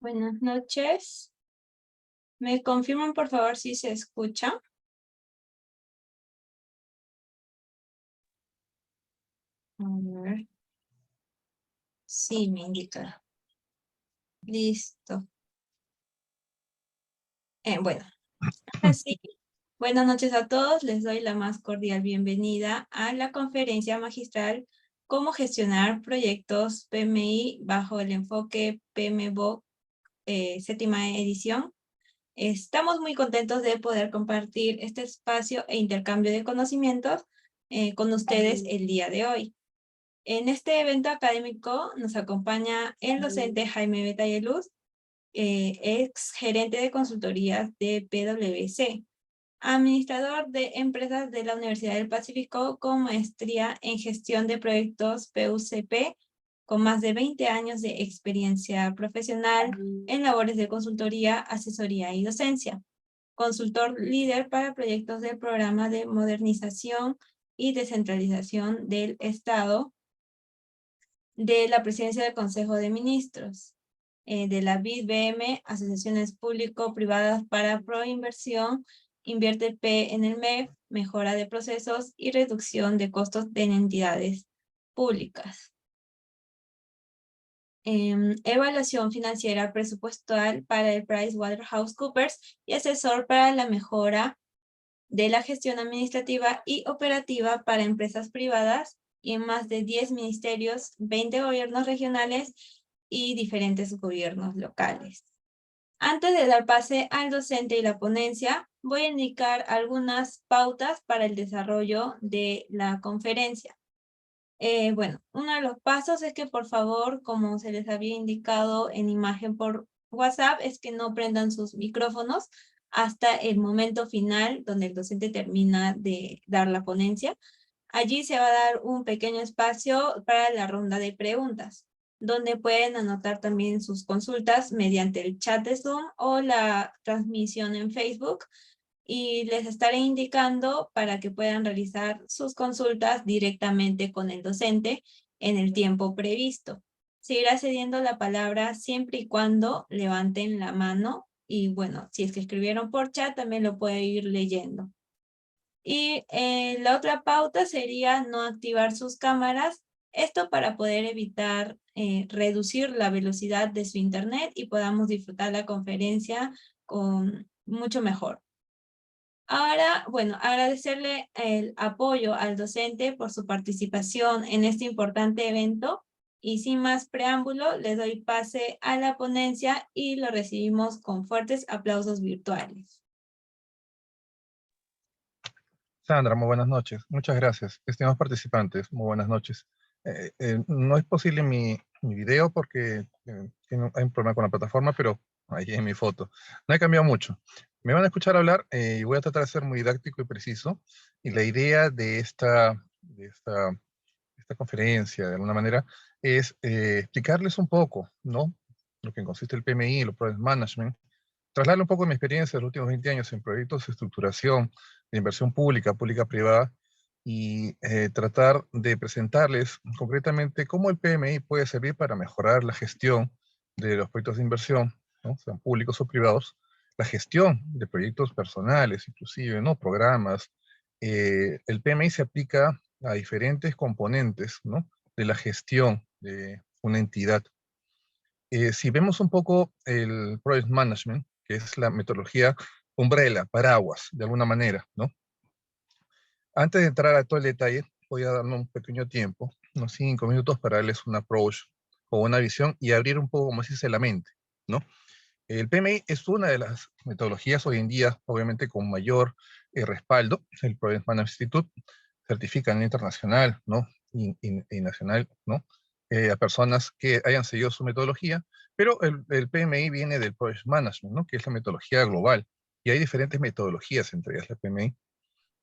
Buenas noches. ¿Me confirman, por favor, si se escucha? A ver. Sí, me indica. Listo. Bueno, ahora sí. Buenas noches a todos. Les doy la más cordial bienvenida a la conferencia magistral Cómo gestionar proyectos PMI bajo el enfoque PMBOK, séptima edición. Estamos muy contentos de poder compartir este espacio e intercambio de conocimientos con ustedes el día de hoy. En este evento académico nos acompaña el docente Jaime Betayeluz, ex gerente de consultorías de PwC, administrador de empresas de la Universidad del Pacífico con maestría en gestión de proyectos PUCP, con más de 20 años de experiencia profesional en labores de consultoría, asesoría y docencia. Consultor líder para proyectos del programa de modernización y descentralización del Estado, de la Presidencia del Consejo de Ministros, de la BID-BM, Asociaciones Público-Privadas para Proinversión, Invierte P en el MEF, mejora de procesos y reducción de costos de entidades públicas. Evaluación financiera presupuestal para el PricewaterhouseCoopers y asesor para la mejora de la gestión administrativa y operativa para empresas privadas y en más de 10 ministerios, 20 gobiernos regionales y diferentes gobiernos locales. Antes de dar pase al docente y la ponencia, voy a indicar algunas pautas para el desarrollo de la conferencia. Bueno, uno de los pasos es que por favor, como se les había indicado en imagen por WhatsApp, es que no prendan sus micrófonos hasta el momento final donde el docente termina de dar la ponencia. Allí se va a dar un pequeño espacio para la ronda de preguntas, donde pueden anotar también sus consultas mediante el chat de Zoom o la transmisión en Facebook, y les estaré indicando para que puedan realizar sus consultas directamente con el docente en el tiempo previsto. Seguirá cediendo la palabra siempre y cuando levanten la mano, y bueno, si es que escribieron por chat también lo puede ir leyendo. Y la otra pauta sería no activar sus cámaras, esto para poder evitar reducir la velocidad de su internet y podamos disfrutar la conferencia con mucho mejor. Ahora, bueno, agradecerle el apoyo al docente por su participación en este importante evento, y sin más preámbulo, le doy pase a la ponencia y lo recibimos con fuertes aplausos virtuales. Sandra, muy buenas noches. Muchas gracias. Estimados participantes, muy buenas noches. No es posible mi video porque hay un problema con la plataforma, pero ahí en mi foto. No he cambiado mucho. Me van a escuchar hablar y voy a tratar de ser muy didáctico y preciso. Y la idea de esta conferencia, de alguna manera, es explicarles un poco, ¿no? Lo que consiste el PMI, el Project Management, trasladar un poco de mi experiencia de los últimos 20 años en proyectos de estructuración, de inversión pública, pública-privada, y tratar de presentarles concretamente cómo el PMI puede servir para mejorar la gestión de los proyectos de inversión, ¿no? Sean públicos o privados, la gestión de proyectos personales, inclusive, ¿no? Programas. El PMI se aplica a diferentes componentes, ¿no? De la gestión de una entidad. Si vemos un poco el Project Management, que es la metodología umbrella, paraguas, de alguna manera, ¿no? Antes de entrar a todo el detalle, voy a darme un pequeño tiempo, unos 5 minutos, para darles un approach o una visión y abrir un poco, como se dice, la mente, ¿no? El PMI es una de las metodologías hoy en día, obviamente, con mayor respaldo. El Project Management Institute certifica a nivel internacional, ¿no? Y nacional, ¿no? A personas que hayan seguido su metodología, pero el PMI viene del Project Management, ¿no? Que es la metodología global. Y hay diferentes metodologías, entre ellas la PMI.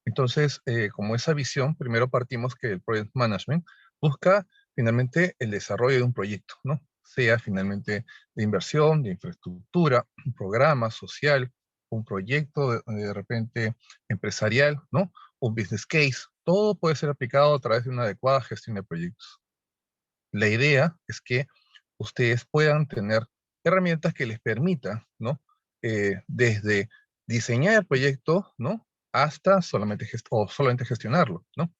Entonces, como esa visión, primero partimos que el Project Management busca finalmente el desarrollo de un proyecto, ¿no? Sea finalmente de inversión, de infraestructura, un programa social, un proyecto de repente empresarial, ¿no? Un business case. Todo puede ser aplicado a través de una adecuada gestión de proyectos. La idea es que ustedes puedan tener herramientas que les permitan, ¿no? Desde diseñar el proyecto, ¿no? Hasta solamente gestionarlo, ¿no?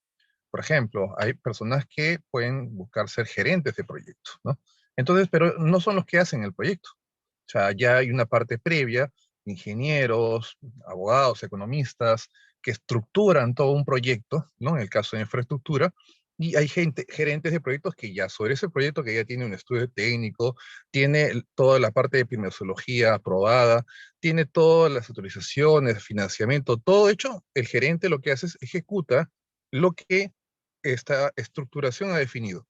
Por ejemplo, hay personas que pueden buscar ser gerentes de proyectos, ¿no? Entonces, pero no son los que hacen el proyecto. O sea, ya hay una parte previa, ingenieros, abogados, economistas, que estructuran todo un proyecto, ¿no? En el caso de infraestructura, y hay gerentes de proyectos que ya sobre ese proyecto que ya tiene un estudio técnico, tiene toda la parte de epidemiología aprobada, tiene todas las autorizaciones, financiamiento, todo hecho, el gerente lo que hace es ejecuta lo que esta estructuración ha definido.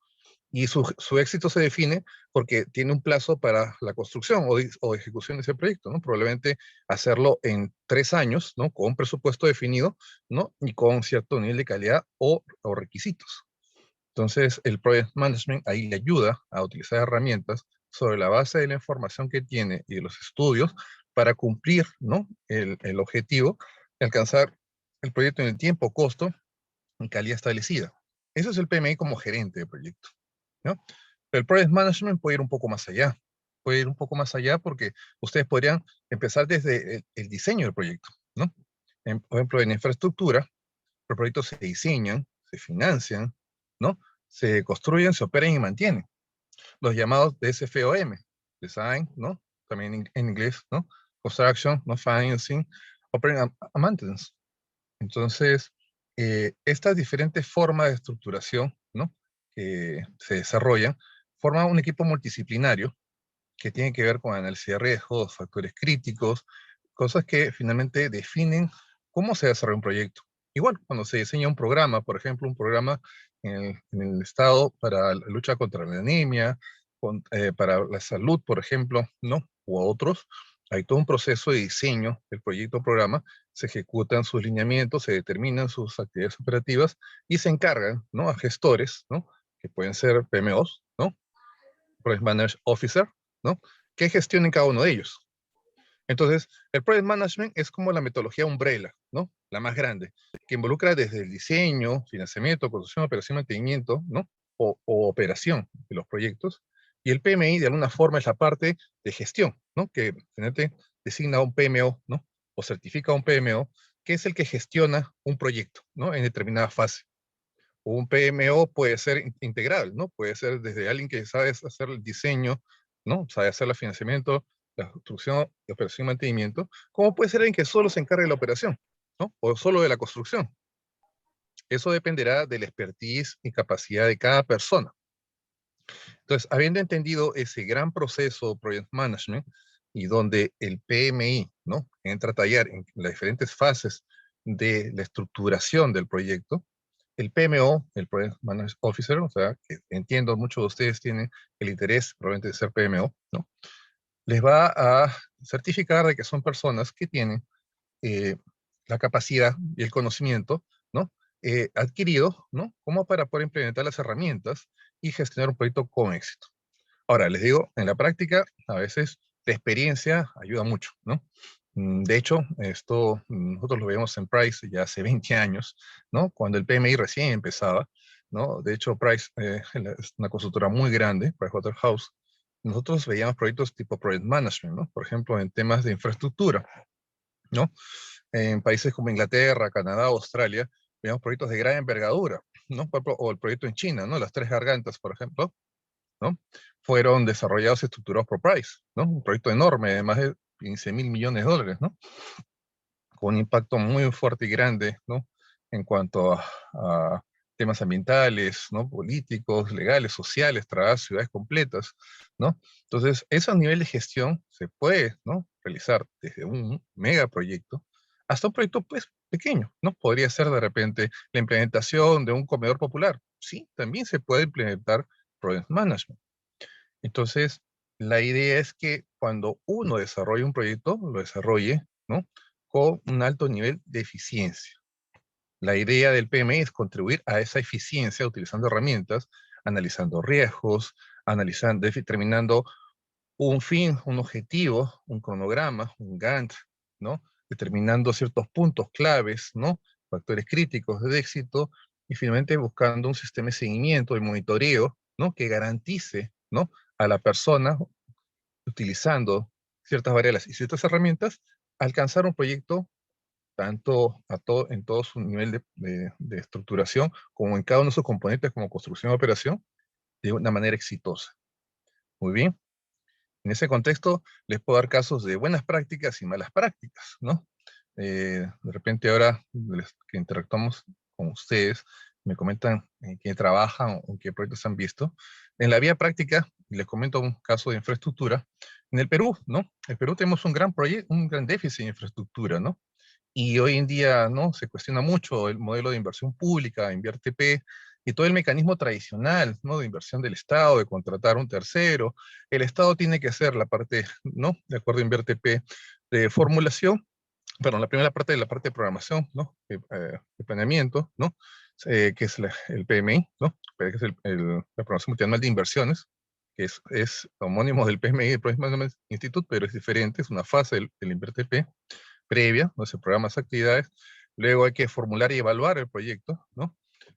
Y su éxito se define porque tiene un plazo para la construcción o ejecución de ese proyecto, ¿no? Probablemente hacerlo en 3 años, ¿no? Con un presupuesto definido, ¿no? Y con cierto nivel de calidad o requisitos. Entonces, el Project Management ahí le ayuda a utilizar herramientas sobre la base de la información que tiene y de los estudios para cumplir, ¿no? El objetivo de alcanzar el proyecto en el tiempo, costo y calidad establecida. Eso es el PMI como gerente de proyecto, ¿no? Pero el Project Management puede ir un poco más allá. Puede ir un poco más allá porque ustedes podrían empezar desde el diseño del proyecto, ¿no? Por ejemplo, en infraestructura, los proyectos se diseñan, se financian, ¿no? Se construyen, se operan y mantienen. Los llamados DSFOM, Design, ¿no? También en inglés, ¿no? Construction, ¿no? Financing, Operating and Maintenance. Entonces, estas diferentes formas de estructuración, ¿no? Que se desarrollan, forman un equipo multidisciplinario que tiene que ver con análisis de riesgos, factores críticos, cosas que finalmente definen cómo se desarrolla un proyecto. Igual, cuando se diseña un programa, por ejemplo, un programa en el Estado para la lucha contra la anemia, para la salud, por ejemplo, ¿no? U otros, hay todo un proceso de diseño del proyecto o programa, se ejecutan sus lineamientos, se determinan sus actividades operativas y se encargan, ¿no? A gestores, ¿no? Que pueden ser PMOs, ¿no? Project Manager Officer, ¿no? Que gestionen cada uno de ellos. Entonces, el Project Management es como la metodología umbrella, ¿no? La más grande, que involucra desde el diseño, financiamiento, construcción, operación, mantenimiento, ¿no? O operación de los proyectos. Y el PMI, de alguna forma, es la parte de gestión, ¿no? Que finalmente designa a un PMO, ¿no? O certifica a un PMO, que es el que gestiona un proyecto, ¿no? En determinada fase. Un PMO puede ser integral, ¿no? Puede ser desde alguien que sabe hacer el diseño, ¿no? Sabe hacer el financiamiento, la construcción, la operación y mantenimiento, como puede ser alguien que solo se encargue de la operación, ¿no? O solo de la construcción. Eso dependerá de la expertise y capacidad de cada persona. Entonces, habiendo entendido ese gran proceso Project Management y donde el PMI, ¿no? Entra a tallar en las diferentes fases de la estructuración del proyecto, el PMO, el Project Manager Officer, o sea, que entiendo muchos de ustedes tienen el interés probablemente de ser PMO, ¿no? Les va a certificar de que son personas que tienen eh, la capacidad y el conocimiento, ¿no? Adquirido, ¿no? Como para poder implementar las herramientas y gestionar un proyecto con éxito. Ahora, les digo, en la práctica, a veces la experiencia ayuda mucho, ¿no? De hecho, esto nosotros lo vemos en Price ya hace 20 años, ¿no? Cuando el PMI recién empezaba, ¿no? De hecho, Price es una consultora muy grande, Pricewaterhouse. Nosotros veíamos proyectos tipo Project Management, ¿no? Por ejemplo, en temas de infraestructura, ¿no? En países como Inglaterra, Canadá, Australia, veíamos proyectos de gran envergadura, ¿no? Por ejemplo, o el proyecto en China, ¿no? Las Tres Gargantas, por ejemplo, ¿no? Fueron desarrollados y estructurados por Price, ¿no? Un proyecto enorme de más de 15.000 millones de dólares, ¿no? Con un impacto muy fuerte y grande, ¿no? En cuanto a temas ambientales, ¿no? Políticos, legales, sociales, trabajar ciudades completas, ¿no? Entonces, eso a nivel de gestión se puede, ¿no? Realizar desde un megaproyecto hasta un proyecto, pues, pequeño, ¿no? Podría ser de repente la implementación de un comedor popular. Sí, también se puede implementar Project Management. Entonces, la idea es que cuando uno desarrolle un proyecto, lo desarrolle, ¿no? Con un alto nivel de eficiencia. La idea del PMI es contribuir a esa eficiencia utilizando herramientas, analizando riesgos, determinando un fin, un objetivo, un cronograma, un Gantt, ¿no? Determinando ciertos puntos claves, ¿no? Factores críticos de éxito y finalmente buscando un sistema de seguimiento y monitoreo, ¿no? Que garantice, ¿no? A la persona utilizando ciertas variables y ciertas herramientas, alcanzar un proyecto tanto en todo su nivel de estructuración, como en cada uno de sus componentes, como construcción y operación, de una manera exitosa. Muy bien. En ese contexto, les puedo dar casos de buenas prácticas y malas prácticas, ¿no? De repente ahora que interactuamos con ustedes, me comentan en qué trabajan o en qué proyectos han visto. En la vía práctica, les comento un caso de infraestructura. En el Perú, ¿no? En el Perú tenemos un gran proyecto, un gran déficit de infraestructura, ¿no? Y hoy en día, ¿no? Se cuestiona mucho el modelo de inversión pública, InvierTP, y todo el mecanismo tradicional, ¿no? De inversión del Estado, de contratar a un tercero. El Estado tiene que hacer la parte, ¿no? De acuerdo a InvierTP, de formulación, perdón, la primera parte de la parte de programación, ¿no? De planeamiento, ¿no? Que es el PMI, ¿no? Que es la programación multianual de inversiones, que es homónimo del PMI, del Project Management Institute, pero es diferente, es una fase del InvierTP previa, ¿no? Se programan las actividades, luego hay que formular y evaluar el proyecto, ¿no?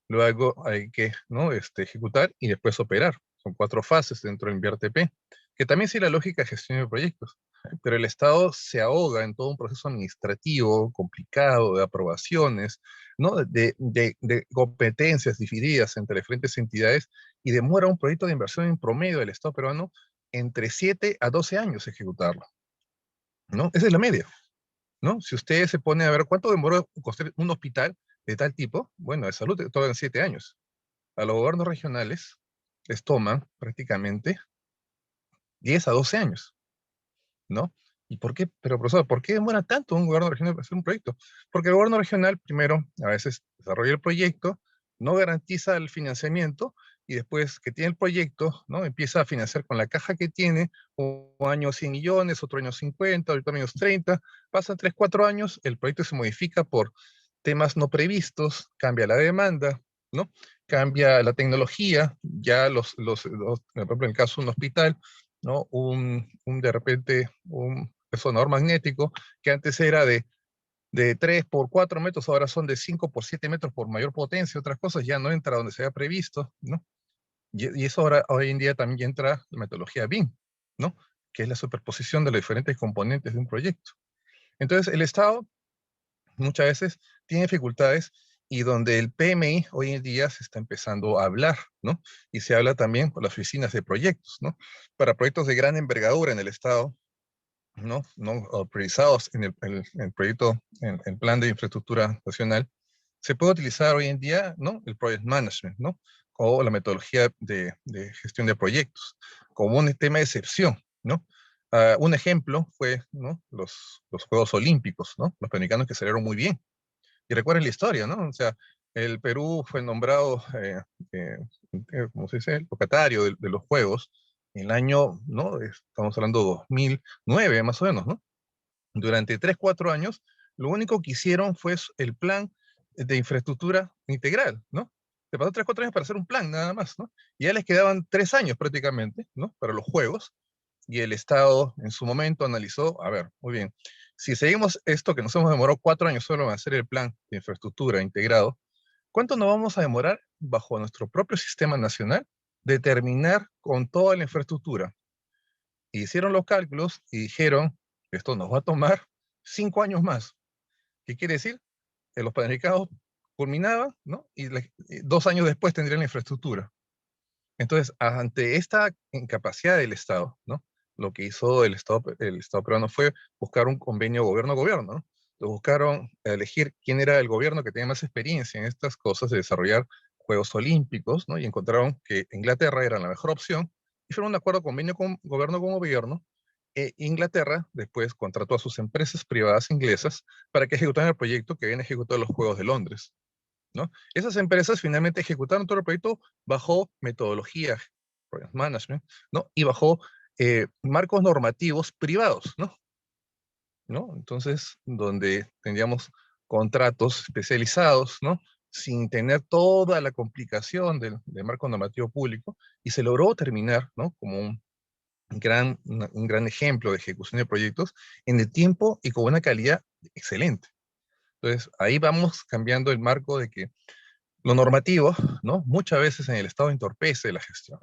Luego hay que, ¿no? Ejecutar y después operar. Son 4 fases dentro del InvierTP, que también sigue la lógica de gestión de proyectos, pero el Estado se ahoga en todo un proceso administrativo complicado de aprobaciones, ¿no? De competencias divididas entre diferentes entidades y demora un proyecto de inversión en promedio del Estado peruano entre 7 a 12 años ejecutarlo, ¿no? Esa es la media, ¿no? Si usted se pone a ver cuánto demoró construir un hospital de tal tipo, bueno, de salud toman 7 años. A los gobiernos regionales les toman prácticamente 10 a 12 años, ¿no? ¿Y por qué? Pero, profesor, ¿por qué demora tanto un gobierno regional para hacer un proyecto? Porque el gobierno regional, primero, a veces desarrolla el proyecto, no garantiza el financiamiento, y después que tiene el proyecto, ¿no? Empieza a financiar con la caja que tiene, un año 100 millones, otro año 50, otro año 30, pasan 3, 4 años, el proyecto se modifica por temas no previstos, cambia la demanda, ¿no? Cambia la tecnología, ya por ejemplo, en el caso de un hospital, ¿no? De repente, un resonador magnético que antes era de 3 por 4 metros, ahora son de 5 por 7 metros por mayor potencia, otras cosas ya no entra donde se había previsto, ¿no? Y eso ahora, hoy en día también entra la metodología BIM, ¿no? Que es la superposición de los diferentes componentes de un proyecto. Entonces, el Estado muchas veces tiene dificultades, y donde el PMI hoy en día se está empezando a hablar, ¿no? Y se habla también con las oficinas de proyectos, ¿no? Para proyectos de gran envergadura en el Estado, ¿no? Priorizados en el proyecto, en el plan de infraestructura nacional, se puede utilizar hoy en día, ¿no? El project management, ¿no? O la metodología de gestión de proyectos, como un tema de excepción, ¿no? Un ejemplo fue, ¿no? Los Juegos Olímpicos, ¿no? Los panamericanos, que salieron muy bien. Y recuerden la historia, ¿no? O sea, el Perú fue nombrado, ¿cómo se dice?, el locatario de los Juegos en el año, ¿no? Estamos hablando 2009, más o menos, ¿no? Durante 3, 4 años, lo único que hicieron fue el plan de infraestructura integral, ¿no? Se pasó 3, 4 años para hacer un plan, nada más, ¿no? Y ya les quedaban 3 años prácticamente, ¿no? Para los Juegos, y el Estado en su momento analizó, a ver, muy bien, si seguimos esto que nos hemos demorado 4 años solo en hacer el plan de infraestructura integrado, ¿cuánto nos vamos a demorar bajo nuestro propio sistema nacional de terminar con toda la infraestructura? Hicieron los cálculos y dijeron, esto nos va a tomar 5 años más. ¿Qué quiere decir? Que los planificados culminaban, ¿no? Y 2 años después tendrían la infraestructura. Entonces, ante esta incapacidad del Estado, ¿no? Lo que hizo el Estado peruano fue buscar un convenio gobierno-gobierno, ¿no? Lo buscaron elegir quién era el gobierno que tenía más experiencia en estas cosas de desarrollar Juegos Olímpicos, ¿no? Y encontraron que Inglaterra era la mejor opción, y fueron un acuerdo convenio con gobierno, Inglaterra después contrató a sus empresas privadas inglesas para que ejecutaran el proyecto que habían ejecutado los Juegos de Londres, ¿no? Esas empresas finalmente ejecutaron todo el proyecto bajo metodología, project management, ¿no? Y bajo marcos normativos privados, ¿no? ¿No? Entonces, donde tendríamos contratos especializados, ¿no? Sin tener toda la complicación del marco normativo público, y se logró terminar, ¿no? Como un gran ejemplo de ejecución de proyectos en el tiempo y con una calidad excelente. Entonces, ahí vamos cambiando el marco de que lo normativo, ¿no? Muchas veces en el Estado entorpece la gestión.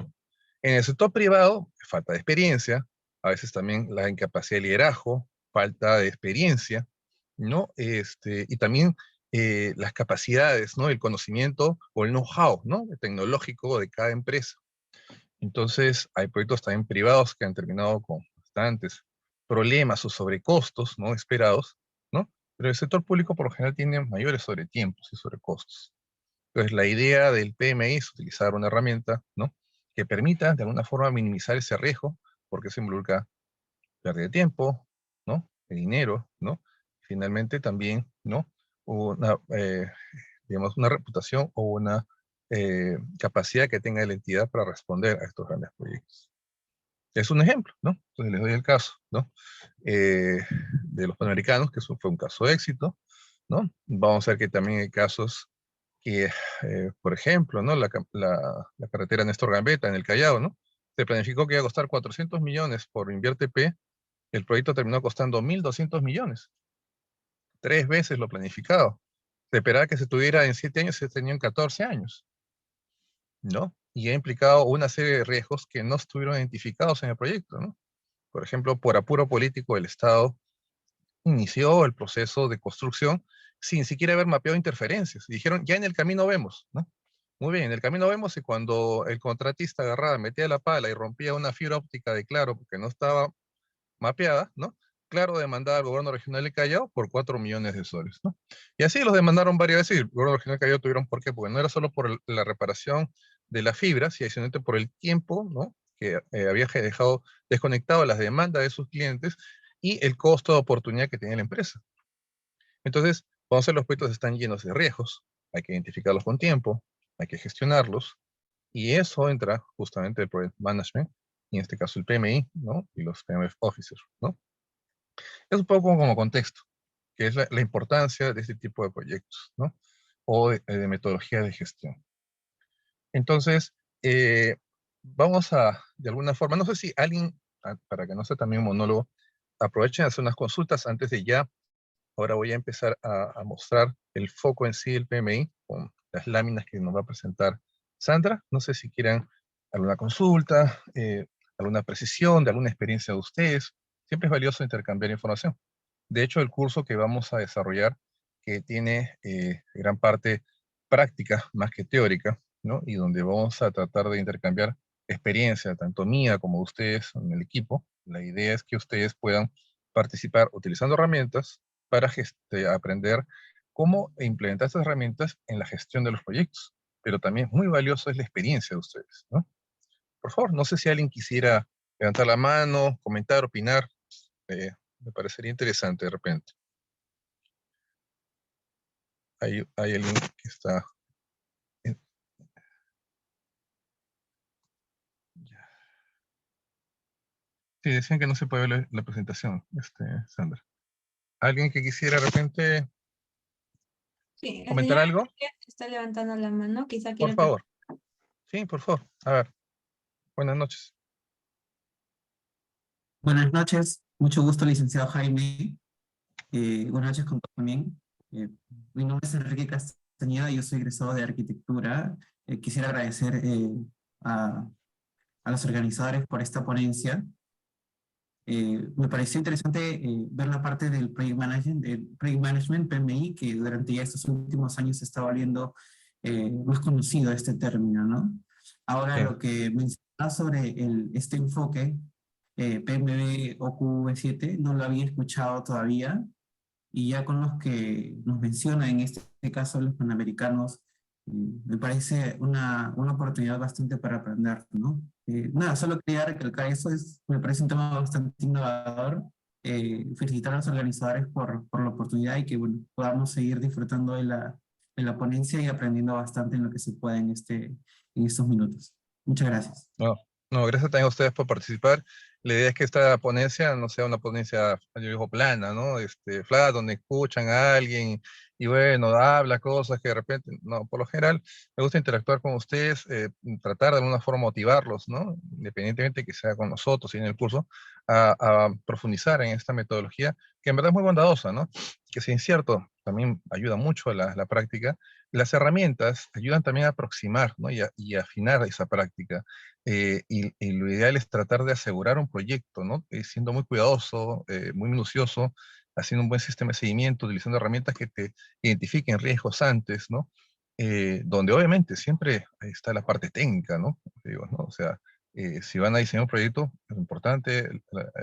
En el sector privado, falta de experiencia, a veces también la incapacidad de liderazgo, falta de experiencia, ¿no? Y también las capacidades, ¿no? El conocimiento o el know-how, ¿no? El tecnológico de cada empresa. Entonces, hay proyectos también privados que han terminado con bastantes problemas o sobrecostos, ¿no? Esperados, ¿no? Pero el sector público por lo general tiene mayores sobretiempos y sobrecostos. Entonces, la idea del PMI es utilizar una herramienta, ¿no? Que permita de alguna forma minimizar ese riesgo, porque se involucra pérdida de tiempo, ¿no? De dinero, ¿no? Finalmente también, ¿no? Una, digamos, una reputación o una capacidad que tenga la entidad para responder a estos grandes proyectos. Es un ejemplo, ¿no? Entonces les doy el caso, ¿no? De los Panamericanos, que eso fue un caso de éxito, ¿no? Vamos a ver que también hay casos que, por ejemplo, ¿no? La carretera Néstor Gambetta en el Callao, ¿no? Se planificó que iba a costar 400 millones por Invierte P, el proyecto terminó costando 1.200 millones, 3 veces lo planificado. Se esperaba que se tuviera en 7 años, se tenía en 14 años, ¿no? Y ha implicado una serie de riesgos que no estuvieron identificados en el proyecto, ¿no? Por ejemplo, por apuro político, el Estado inició el proceso de construcción sin siquiera haber mapeado interferencias. Y dijeron, ya en el camino vemos, ¿no? Muy bien, en el camino vemos y cuando el contratista agarraba, metía la pala y rompía una fibra óptica de Claro porque no estaba mapeada, ¿no? Claro demandaba al gobierno regional de Callao por 4 millones de soles, ¿no? Y así los demandaron varias veces y el gobierno regional de Callao tuvieron por qué, porque no era solo por la reparación de la fibra, sino adicionalmente por el tiempo, ¿no? Que había dejado desconectado las demandas de sus clientes y el costo de oportunidad que tenía la empresa. Entonces, cuando los proyectos están llenos de riesgos, hay que identificarlos con tiempo, hay que gestionarlos, y eso entra justamente el Project Management, y en este caso el PMI, ¿no? Y los PMF Officers, ¿no? Es un poco como contexto, que es la importancia de este tipo de proyectos, ¿no? O de metodología de gestión. Entonces, vamos a, de alguna forma, no sé si alguien, para que no sea también un monólogo, aprovechen a hacer unas consultas antes de ya. Ahora voy a empezar a mostrar el foco en sí del PMI con las láminas que nos va a presentar Sandra. No sé si quieran alguna consulta, alguna precisión de alguna experiencia de ustedes. Siempre es valioso intercambiar información. De hecho, el curso que vamos a desarrollar, que tiene gran parte práctica más que teórica, ¿no? Y donde vamos a tratar de intercambiar experiencia, tanto mía como de ustedes en el equipo. La idea es que ustedes puedan participar utilizando herramientas para aprender cómo implementar estas herramientas en la gestión de los proyectos. Pero también muy valioso es la experiencia de ustedes, ¿no? Por favor, no sé si alguien quisiera levantar la mano, comentar, opinar. Me parecería interesante de repente. Hay alguien que está... Sí, decían que no se puede ver la presentación, Sandra. ¿Alguien que quisiera de repente Sí, el comentar señor algo? está levantando la mano, quizá Por quiere favor. Sí, por favor. A ver. Buenas noches. Buenas noches, mucho gusto, licenciado Jaime. Buenas noches con todos también. Mi nombre es Enrique Castañeda, yo soy egresado de arquitectura. Quisiera agradecer a, a los organizadores por esta ponencia. Me pareció interesante ver la parte del Project Management, PMI, que durante ya estos últimos años se está volviendo más conocido este término, ¿no? Ahora Sí. lo que mencionaba sobre este enfoque, PMB o QV7, no lo había escuchado todavía, y ya con los que nos menciona, en este caso los panamericanos, me parece una oportunidad bastante para aprender, ¿no? Nada, solo quería recalcar eso, me parece un tema bastante innovador. Felicitar a los organizadores por la oportunidad y que bueno, podamos seguir disfrutando de la ponencia y aprendiendo bastante en lo que se pueda en estos minutos. Muchas gracias. No, no, gracias también a ustedes por participar. La idea es que esta ponencia no sea una ponencia, yo digo, plana, ¿no? Flat, donde escuchan a alguien y bueno, habla cosas que de repente, no, por lo general me gusta interactuar con ustedes, tratar de alguna forma motivarlos, ¿no? Independientemente que sea con nosotros y en el curso, a profundizar en esta metodología, que en verdad es muy bondadosa, ¿no? Que si es cierto, también ayuda mucho a la práctica. Las herramientas ayudan también a aproximar, ¿no? y afinar esa práctica. Y lo ideal es tratar de asegurar un proyecto, ¿no? Siendo muy cuidadoso, muy minucioso, haciendo un buen sistema de seguimiento, utilizando herramientas que te identifiquen riesgos antes, ¿no? Donde obviamente siempre está la parte técnica, ¿no? Digo, ¿no? O sea, si van a diseñar un proyecto, es importante el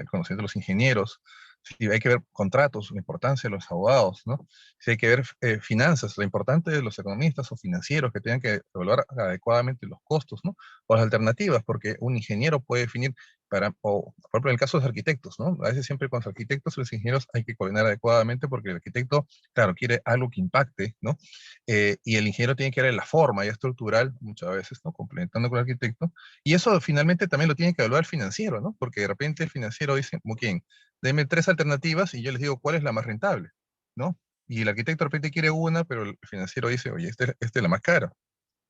conocimiento de los ingenieros, si hay que ver contratos, la importancia de los abogados, ¿no? Si hay que ver finanzas, lo importante de los economistas o financieros que tengan que evaluar adecuadamente los costos, ¿no? O las alternativas, porque un ingeniero puede definir por ejemplo, en el caso de los arquitectos, ¿no? A veces siempre con los arquitectos y los ingenieros hay que coordinar adecuadamente porque el arquitecto, claro, quiere algo que impacte, ¿no? Y el ingeniero tiene que darle la forma ya estructural, muchas veces, ¿no? Complementando con el arquitecto. Y eso finalmente también lo tiene que evaluar el financiero, ¿no? Porque de repente el financiero dice, como quién, denme 3 alternativas y yo les digo cuál es la más rentable, ¿no? Y el arquitecto de repente quiere una, pero el financiero dice, oye, esta es la más cara,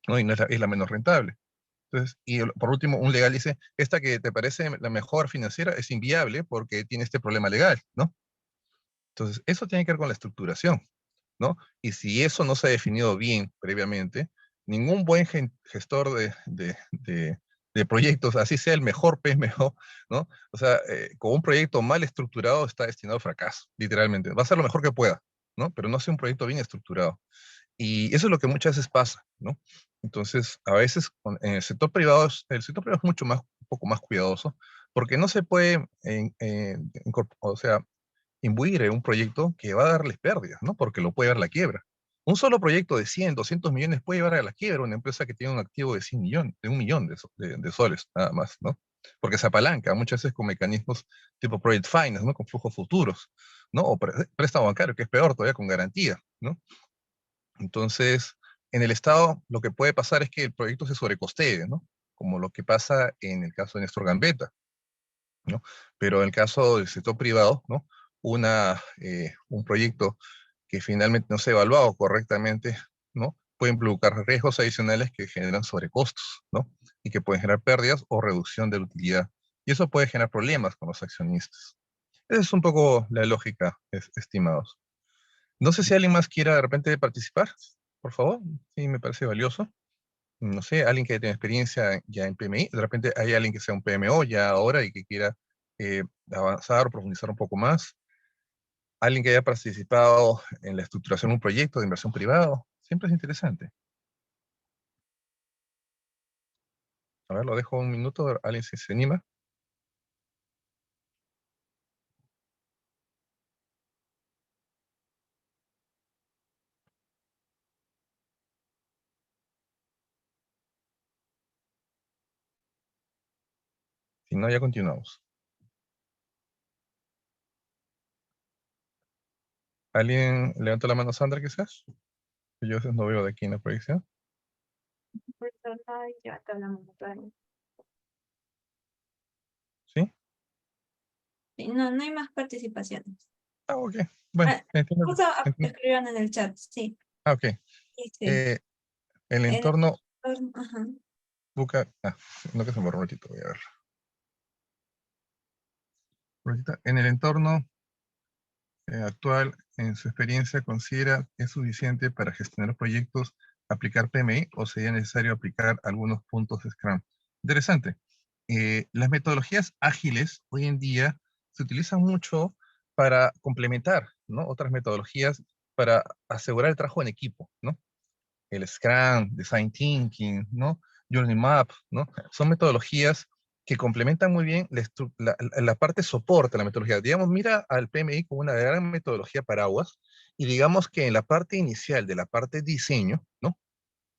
¿no? Y no es la menos rentable. Entonces, y por último, un legal dice, esta que te parece la mejor financiera es inviable porque tiene este problema legal, ¿no? Entonces, eso tiene que ver con la estructuración, ¿no? Y si eso no se ha definido bien previamente, ningún buen gestor de proyectos, así sea el mejor PMO, ¿no? O sea, con un proyecto mal estructurado está destinado al fracaso, literalmente. Va a ser lo mejor que pueda, ¿no? Pero no sea un proyecto bien estructurado. Y eso es lo que muchas veces pasa, ¿no? Entonces, a veces en el sector privado es mucho más, un poco más cuidadoso, porque no se puede, o sea, imbuir en un proyecto que va a darles pérdidas, ¿no? Porque lo puede dar la quiebra. Un solo proyecto de 100, 200 millones puede llevar a la quiebra una empresa que tiene un activo de 100 millones, de 1 millón de soles, nada más, ¿no? Porque se apalanca muchas veces con mecanismos tipo project finance, ¿no? Con flujos futuros, ¿no? O préstamo bancario, que es peor todavía, con garantía, ¿no? Entonces, en el Estado lo que puede pasar es que el proyecto se sobrecostee, ¿no? Como lo que pasa en el caso de Néstor Gambetta, ¿no? Pero en el caso del sector privado, ¿no? Un proyecto que finalmente no se ha evaluado correctamente, ¿no? Pueden provocar riesgos adicionales que generan sobrecostos, ¿no? Y que pueden generar pérdidas o reducción de la utilidad. Y eso puede generar problemas con los accionistas. Esa es un poco la lógica, estimados. No sé si alguien más quiera de repente participar, por favor. Sí, me parece valioso. No sé, alguien que tenga experiencia ya en PMI, de repente hay alguien que sea un PMO ya ahora y que quiera avanzar o profundizar un poco más. Alguien que haya participado en la estructuración de un proyecto de inversión privado. Siempre es interesante. A ver, lo dejo un minuto, alguien se anima. Si no, ya continuamos. ¿Alguien levanta la mano, Sandra, quizás? Yo a veces no veo de aquí en la proyección. ¿Sí? Sí, no, no hay más participaciones. Ah, ok. Bueno, entiendo. Justo escribieron en el chat, sí. Ah, ok. Dice, El en el entorno entorno, ajá. busca... no que se me borró un ratito, voy a ver. En el entorno actual, en su experiencia, ¿considera que es suficiente para gestionar proyectos aplicar PMI o sería necesario aplicar algunos puntos de Scrum? Interesante. Las metodologías ágiles hoy en día se utilizan mucho para complementar, ¿no? Otras metodologías para asegurar el trabajo en equipo, ¿no? El Scrum, Design Thinking, ¿no? Journey Map, ¿no? Son metodologías que complementan muy bien la parte soporte, la metodología. Digamos, mira al PMI como una gran metodología paraguas y digamos que en la parte inicial de la parte diseño, ¿no?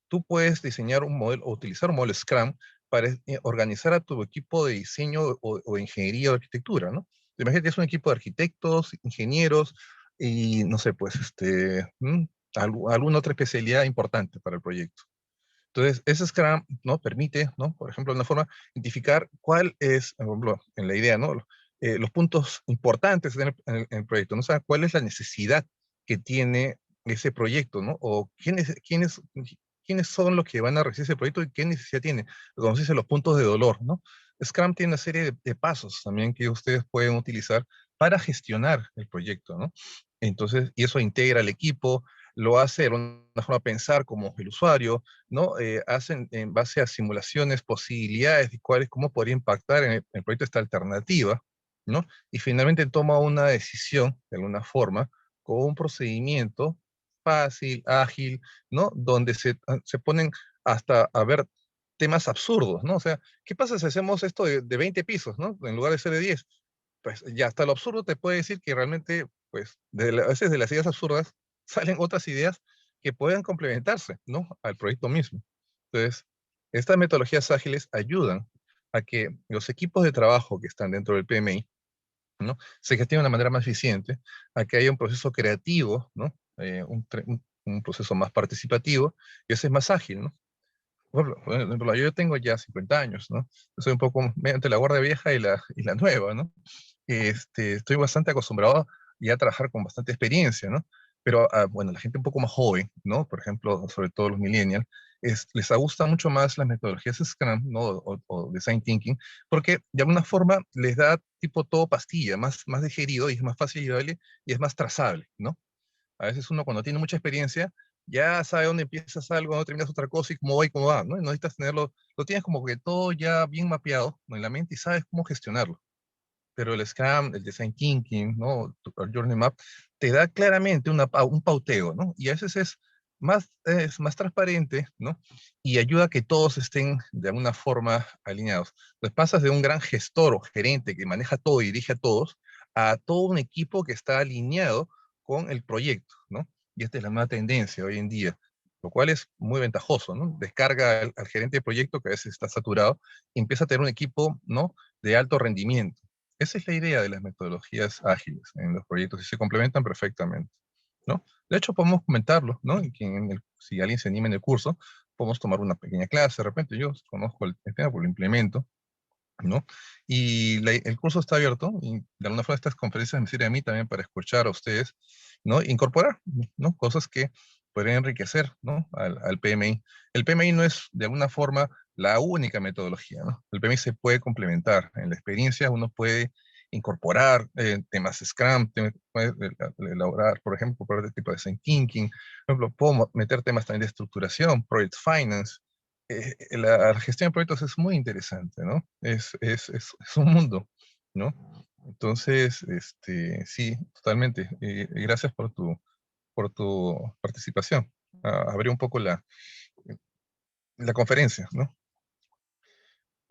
Tú puedes diseñar un modelo o utilizar un modelo Scrum para organizar a tu equipo de diseño o ingeniería o arquitectura, ¿no? Imagínate, es un equipo de arquitectos, ingenieros y no sé, pues, alguna otra especialidad importante para el proyecto. Entonces, ese Scrum, ¿no? Permite, ¿no? Por ejemplo, de una forma, identificar cuál es, por ejemplo, en la idea, ¿no? Los puntos importantes en el proyecto, ¿no? O sea, cuál es la necesidad que tiene ese proyecto, ¿no? O quiénes son los que van a recibir ese proyecto y qué necesidad tiene. Como se dice, los puntos de dolor, ¿no? Scrum tiene una serie de pasos también que ustedes pueden utilizar para gestionar el proyecto, ¿no? Entonces, y eso integra al equipo, lo hace de una forma de pensar como el usuario, ¿no? Hacen en base a simulaciones, posibilidades de cuáles, cómo podría impactar en el proyecto esta alternativa, ¿no? Y finalmente toma una decisión, de alguna forma, con un procedimiento fácil, ágil, ¿no? Donde se ponen hasta a ver temas absurdos, ¿no? O sea, ¿qué pasa si hacemos esto de 20 pisos, ¿no? En lugar de ser de 10. Pues ya hasta lo absurdo te puede decir que realmente, pues, a veces de las ideas absurdas salen otras ideas que puedan complementarse, ¿no? Al proyecto mismo. Entonces, estas metodologías ágiles ayudan a que los equipos de trabajo que están dentro del PMI, ¿no? Se gestionen de una manera más eficiente, a que haya un proceso creativo, ¿no? Un proceso más participativo, y ese es más ágil, ¿no? Por ejemplo, yo tengo ya 50 años, ¿no? Yo soy un poco entre la guardia vieja y la nueva, ¿no? Estoy bastante acostumbrado ya a trabajar con bastante experiencia, ¿no? Pero, bueno, la gente un poco más joven, ¿no? Por ejemplo, sobre todo los millennials, les gusta mucho más las metodologías Scrum, ¿no? O Design Thinking, porque de alguna forma les da tipo todo pastilla, más digerido y es más fácil llevarle y es más trazable, ¿no? A veces uno cuando tiene mucha experiencia ya sabe dónde empiezas algo, dónde terminas otra cosa y cómo va y cómo va, ¿no? Y no necesitas tenerlo, lo tienes como que todo ya bien mapeado, ¿no? En la mente y sabes cómo gestionarlo. Pero el Scrum, el Design Thinking, ¿no? El Journey Map, te da claramente un pauteo, ¿no? Y a veces es más transparente, ¿no? Y ayuda a que todos estén de alguna forma alineados. Pues pasas de un gran gestor o gerente que maneja todo y dirige a todos, a todo un equipo que está alineado con el proyecto, ¿no? Y esta es la nueva tendencia hoy en día, lo cual es muy ventajoso, ¿no? Descarga al gerente de proyecto que a veces está saturado y empieza a tener un equipo, ¿no? De alto rendimiento. Esa es la idea de las metodologías ágiles en los proyectos y se complementan perfectamente, ¿no? De hecho, podemos comentarlo, ¿no? Y que si alguien se anima en el curso, podemos tomar una pequeña clase. De repente yo conozco el tema, pues lo implemento, ¿no? Y el curso está abierto y de alguna forma estas conferencias me sirven a mí también para escuchar a ustedes, ¿no? Incorporar, ¿no? Cosas que podrían enriquecer, ¿no? Al PMI. El PMI no es de alguna forma la única metodología, ¿no? El PMI se puede complementar. En la experiencia uno puede incorporar temas Scrum, puede elaborar, por ejemplo, por este tipo de design thinking. Por ejemplo, puedo meter temas también de estructuración, project finance, la gestión de proyectos es muy interesante, ¿no? Es un mundo, ¿no? Entonces, sí, totalmente. Y gracias por tu participación. Abrí un poco la conferencia, ¿no?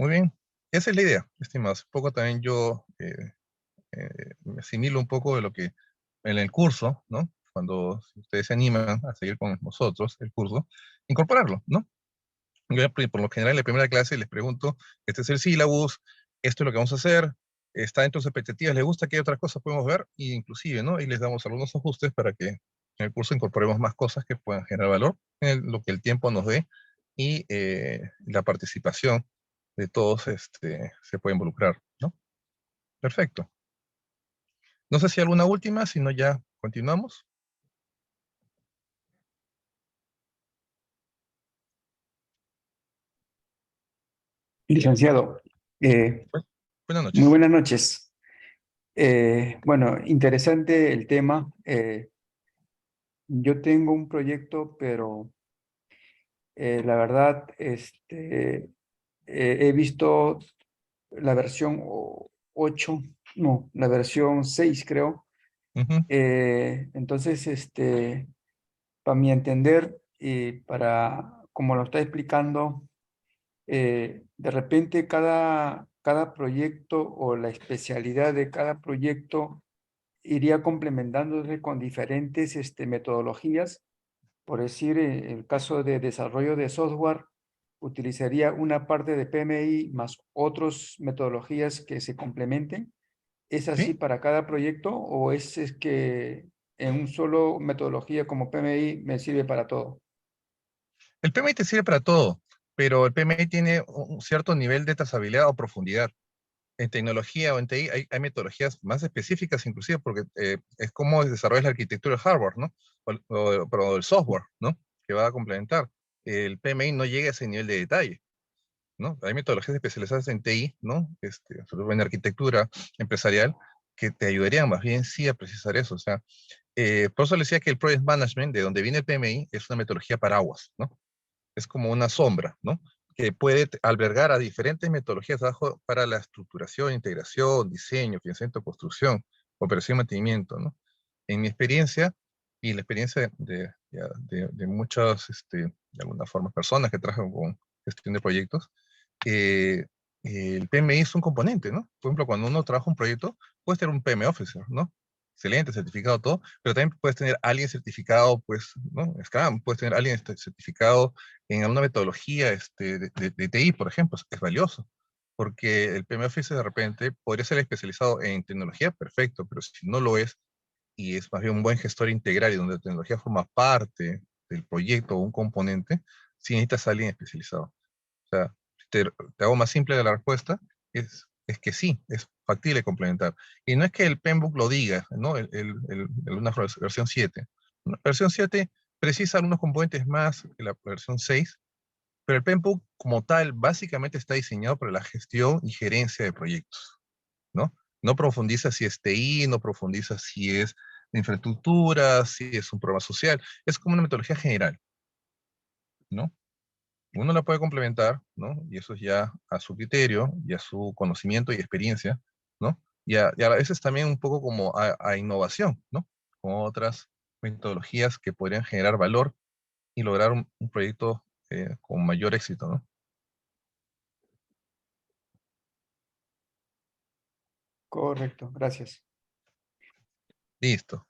Muy bien. Esa es la idea, estimados. Un poco también yo me asimilo un poco de lo que en el curso, ¿no? Cuando ustedes se animan a seguir con nosotros el curso, incorporarlo, ¿no? Yo por lo general en la primera clase les pregunto, este es el sílabus, esto es lo que vamos a hacer, está dentro de sus expectativas, les gusta, qué otras cosas podemos ver, y inclusive, ¿no? Y les damos algunos ajustes para que en el curso incorporemos más cosas que puedan generar valor, en lo que el tiempo nos dé, y la participación de todos se puede involucrar, ¿no? Perfecto. No sé si alguna última, si no ya continuamos. Licenciado, Buenas muy noches. buenas noches. Bueno, interesante el tema. Yo tengo un proyecto, pero la verdad, he visto la versión 8, no, la versión 6 creo. Ujú. Entonces, para mi entender y para como lo está explicando, de repente cada proyecto o la especialidad de cada proyecto iría complementándose con diferentes metodologías. Por decir, el caso de desarrollo de software, utilizaría una parte de PMI más otras metodologías que se complementen. ¿Es así Sí, para cada proyecto o es que en un solo metodología como PMI me sirve para todo? el PMI te sirve para todo, pero el PMI tiene un cierto nivel de trazabilidad o profundidad. En tecnología o en TI hay metodologías más específicas inclusive porque es como desarrollar la arquitectura del hardware, ¿no? Pero el software, ¿no? Que va a complementar. El PMI no llega a ese nivel de detalle, ¿no? Hay metodologías especializadas en TI, ¿no? Sobre todo en arquitectura empresarial, que te ayudarían más bien sí a precisar eso. O sea, Por eso le decía que el Project Management, de donde viene el PMI, es una metodología paraguas, ¿no? Es como una sombra, ¿no? Que puede albergar a diferentes metodologías de trabajo para la estructuración, integración, diseño, financiamiento, construcción, operación y mantenimiento, ¿no? En mi experiencia, y la experiencia de muchas, de alguna forma, personas que trabajan con gestión de proyectos, eh, el PMI es un componente, ¿no? Por ejemplo, cuando uno trabaja un proyecto, puede tener un PM Officer, ¿no? Excelente, certificado, todo, pero también puedes tener alguien certificado, pues, ¿no? Scrum, puedes tener alguien certificado en alguna metodología de TI, por ejemplo, es valioso, porque el PM Officer de repente podría ser especializado en tecnología, perfecto, pero si no lo es, y es más bien un buen gestor integral y donde la tecnología forma parte del proyecto o un componente, sí necesitas a alguien especializado. O sea, te hago más simple la respuesta, es que sí, es factible complementar. Y no es que el PMBOK lo diga, ¿no? Una versión 7. La versión 7 precisa algunos componentes más que la versión 6, pero el PMBOK como tal básicamente está diseñado para la gestión y gerencia de proyectos, ¿no? No profundiza si es TI, no profundiza si es infraestructura, si es un programa social, es como una metodología general, ¿no? Uno la puede complementar, ¿no? Y eso es ya a su criterio, y a su conocimiento y experiencia, ¿no? Y a veces también un poco como a innovación, ¿no? Con otras metodologías que podrían generar valor y lograr un proyecto con mayor éxito, ¿no? Correcto, gracias. Listo.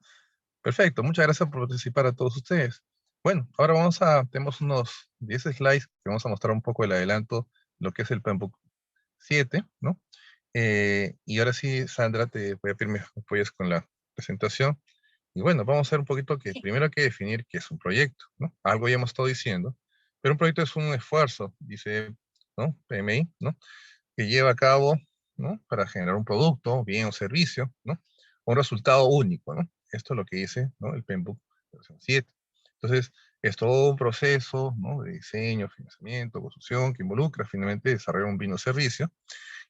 Perfecto, muchas gracias por participar a todos ustedes. Bueno, ahora tenemos unos 10 slides que vamos a mostrar un poco el adelanto, lo que es el PMBOK 7, ¿no? Y ahora sí, Sandra, te voy a pedir me apoyes con la presentación. Y bueno, vamos a hacer un poquito que Sí. primero hay que definir qué es un proyecto, ¿no? Algo ya hemos estado diciendo, pero un proyecto es un esfuerzo, dice, ¿no? PMI, ¿no? Que lleva a cabo, ¿no? Para generar un producto, bien o servicio, ¿no? Un resultado único, ¿no? Esto es lo que dice, ¿no? El PMBOK versión 7. Entonces, es todo un proceso, ¿no? De diseño, financiamiento, construcción, que involucra finalmente desarrollar un bien o servicio.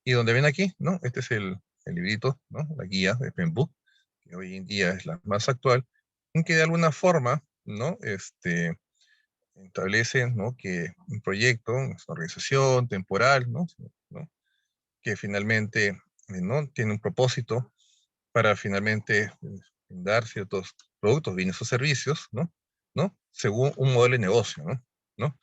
Y donde ven aquí, ¿no? Este es el librito, ¿no? La guía de PMBOK, que hoy en día es la más actual, en que de alguna forma, ¿no? Establece, ¿no? Que un proyecto es una organización temporal, ¿no? ¿no? Que finalmente, ¿no? Tiene un propósito para finalmente dar ciertos productos, bienes o servicios, ¿no? ¿no? Según un modelo de negocio, ¿no? ¿no?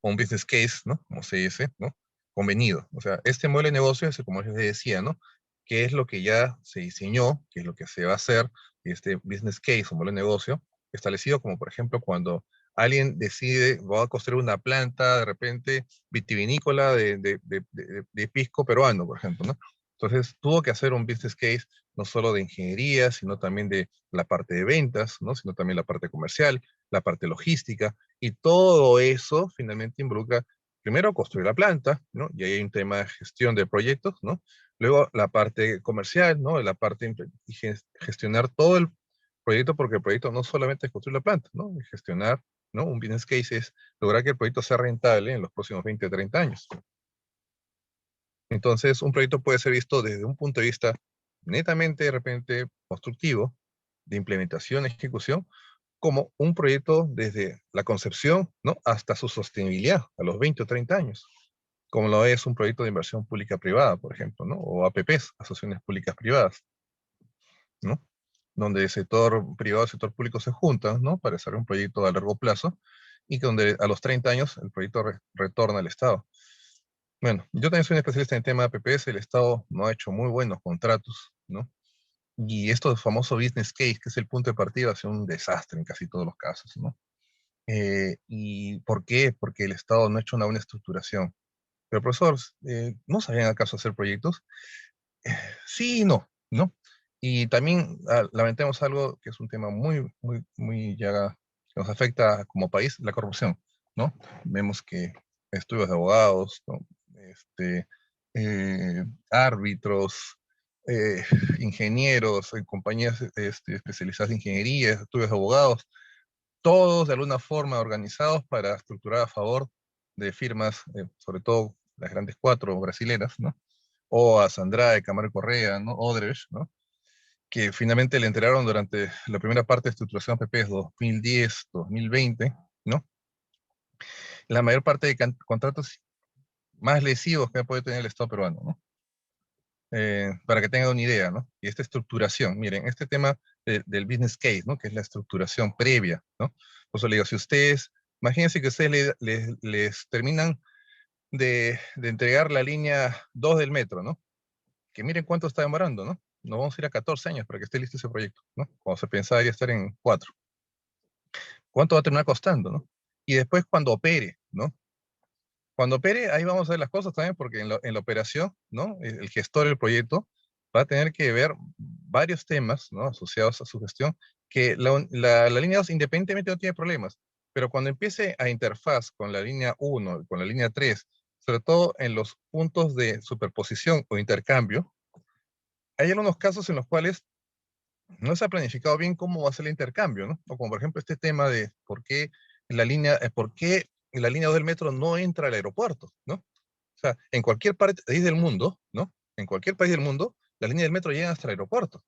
O un business case, ¿no? Como se dice, ¿no? Convenido. O sea, este modelo de negocio es, como les decía, ¿no? ¿Qué es lo que ya se diseñó? ¿Qué es lo que se va a hacer? Este business case o modelo de negocio establecido, como por ejemplo cuando alguien decide, va a construir una planta de repente vitivinícola de pisco peruano, por ejemplo, ¿no? Entonces tuvo que hacer un business case no solo de ingeniería, sino también de la parte de ventas, ¿no? Sino también la parte comercial, la parte logística, y todo eso finalmente involucra, primero, construir la planta, ¿no? Y ahí hay un tema de gestión de proyectos, ¿no? Luego, la parte comercial, ¿no? La parte y gestionar todo el proyecto, porque el proyecto no solamente es construir la planta, ¿no? Y gestionar, ¿no? Un business case es lograr que el proyecto sea rentable en los próximos 20 o 30 años. Entonces, un proyecto puede ser visto desde un punto de vista netamente, de repente, constructivo, de implementación, ejecución, como un proyecto desde la concepción, ¿no? Hasta su sostenibilidad a los 20 o 30 años, como lo es un proyecto de inversión pública-privada, por ejemplo, ¿no? O APPs, asociaciones públicas-privadas, ¿no? Donde el sector privado y el sector público se juntan, ¿no? Para hacer un proyecto a largo plazo y que donde a los 30 años el proyecto retorna al Estado. Bueno, yo también soy un especialista en el tema de APPs, el Estado no ha hecho muy buenos contratos, ¿no? Y esto famoso business case, que es el punto de partida, ha sido un desastre en casi todos los casos, ¿no? ¿Y por qué? Porque el Estado no ha hecho una buena estructuración. Pero profesor, ¿no sabían acaso hacer proyectos? Sí y no, ¿no? Y también lamentamos algo que es un tema muy ya que nos afecta como país, la corrupción, ¿no? Vemos que estudios de abogados, ¿no? Este, árbitros, eh, ingenieros, en compañías especializadas en ingeniería, estudios de abogados, todos de alguna forma organizados para estructurar a favor de firmas, sobre todo las grandes cuatro brasileras, ¿no? OAS, Andrade, Camargo Correa, ¿no? Odebrecht, ¿no? que finalmente le entregaron durante la primera parte de estructuración PPs 2010, 2020, ¿no? La mayor parte de contratos más lesivos que puede tener el Estado peruano, ¿no? Para que tengan una idea, ¿no? Y esta estructuración, miren, este tema del business case, ¿no? Que es la estructuración previa, ¿no? Por eso le digo, si ustedes, imagínense que ustedes les terminan de entregar la línea 2 del metro, ¿no? Que miren cuánto está demorando, ¿no? Nos vamos a ir a 14 años para que esté listo ese proyecto, ¿no? Cuando se pensaba ya estar en 4. ¿Cuánto va a terminar costando, no? Y después cuando opere, ¿no? Cuando opere, ahí vamos a ver las cosas también, porque en la operación, ¿no? El gestor del proyecto va a tener que ver varios temas, ¿no? Asociados a su gestión, que la línea 2 independientemente no tiene problemas, pero cuando empiece a interfaz con la línea 1, con la línea 3, sobre todo en los puntos de superposición o intercambio, hay algunos casos en los cuales no se ha planificado bien cómo va a ser el intercambio, ¿no? O como por ejemplo este tema de por qué la línea 2 del metro no entra al aeropuerto, ¿no? O sea, en cualquier país del mundo, ¿no? En cualquier país del mundo, la línea del metro llega hasta el aeropuerto.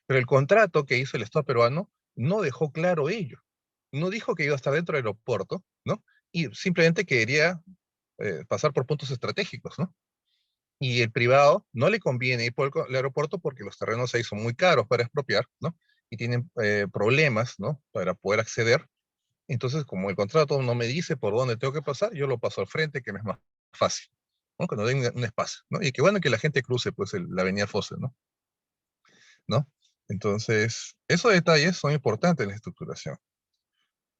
Pero el contrato que hizo el Estado peruano no dejó claro ello. No dijo que iba a estar dentro del aeropuerto, ¿no? Y simplemente quería pasar por puntos estratégicos, ¿no? Y el privado no le conviene ir por el aeropuerto porque los terrenos ahí son muy caros para expropiar, ¿no? Y tienen problemas, ¿no? Para poder acceder. Entonces, como el contrato no me dice por dónde tengo que pasar, yo lo paso al frente, que me es más fácil, ¿no? Que no den un espacio, ¿no? Y que bueno que la gente cruce, pues, la avenida Fosse, ¿no? ¿No? Entonces, esos detalles son importantes en la estructuración.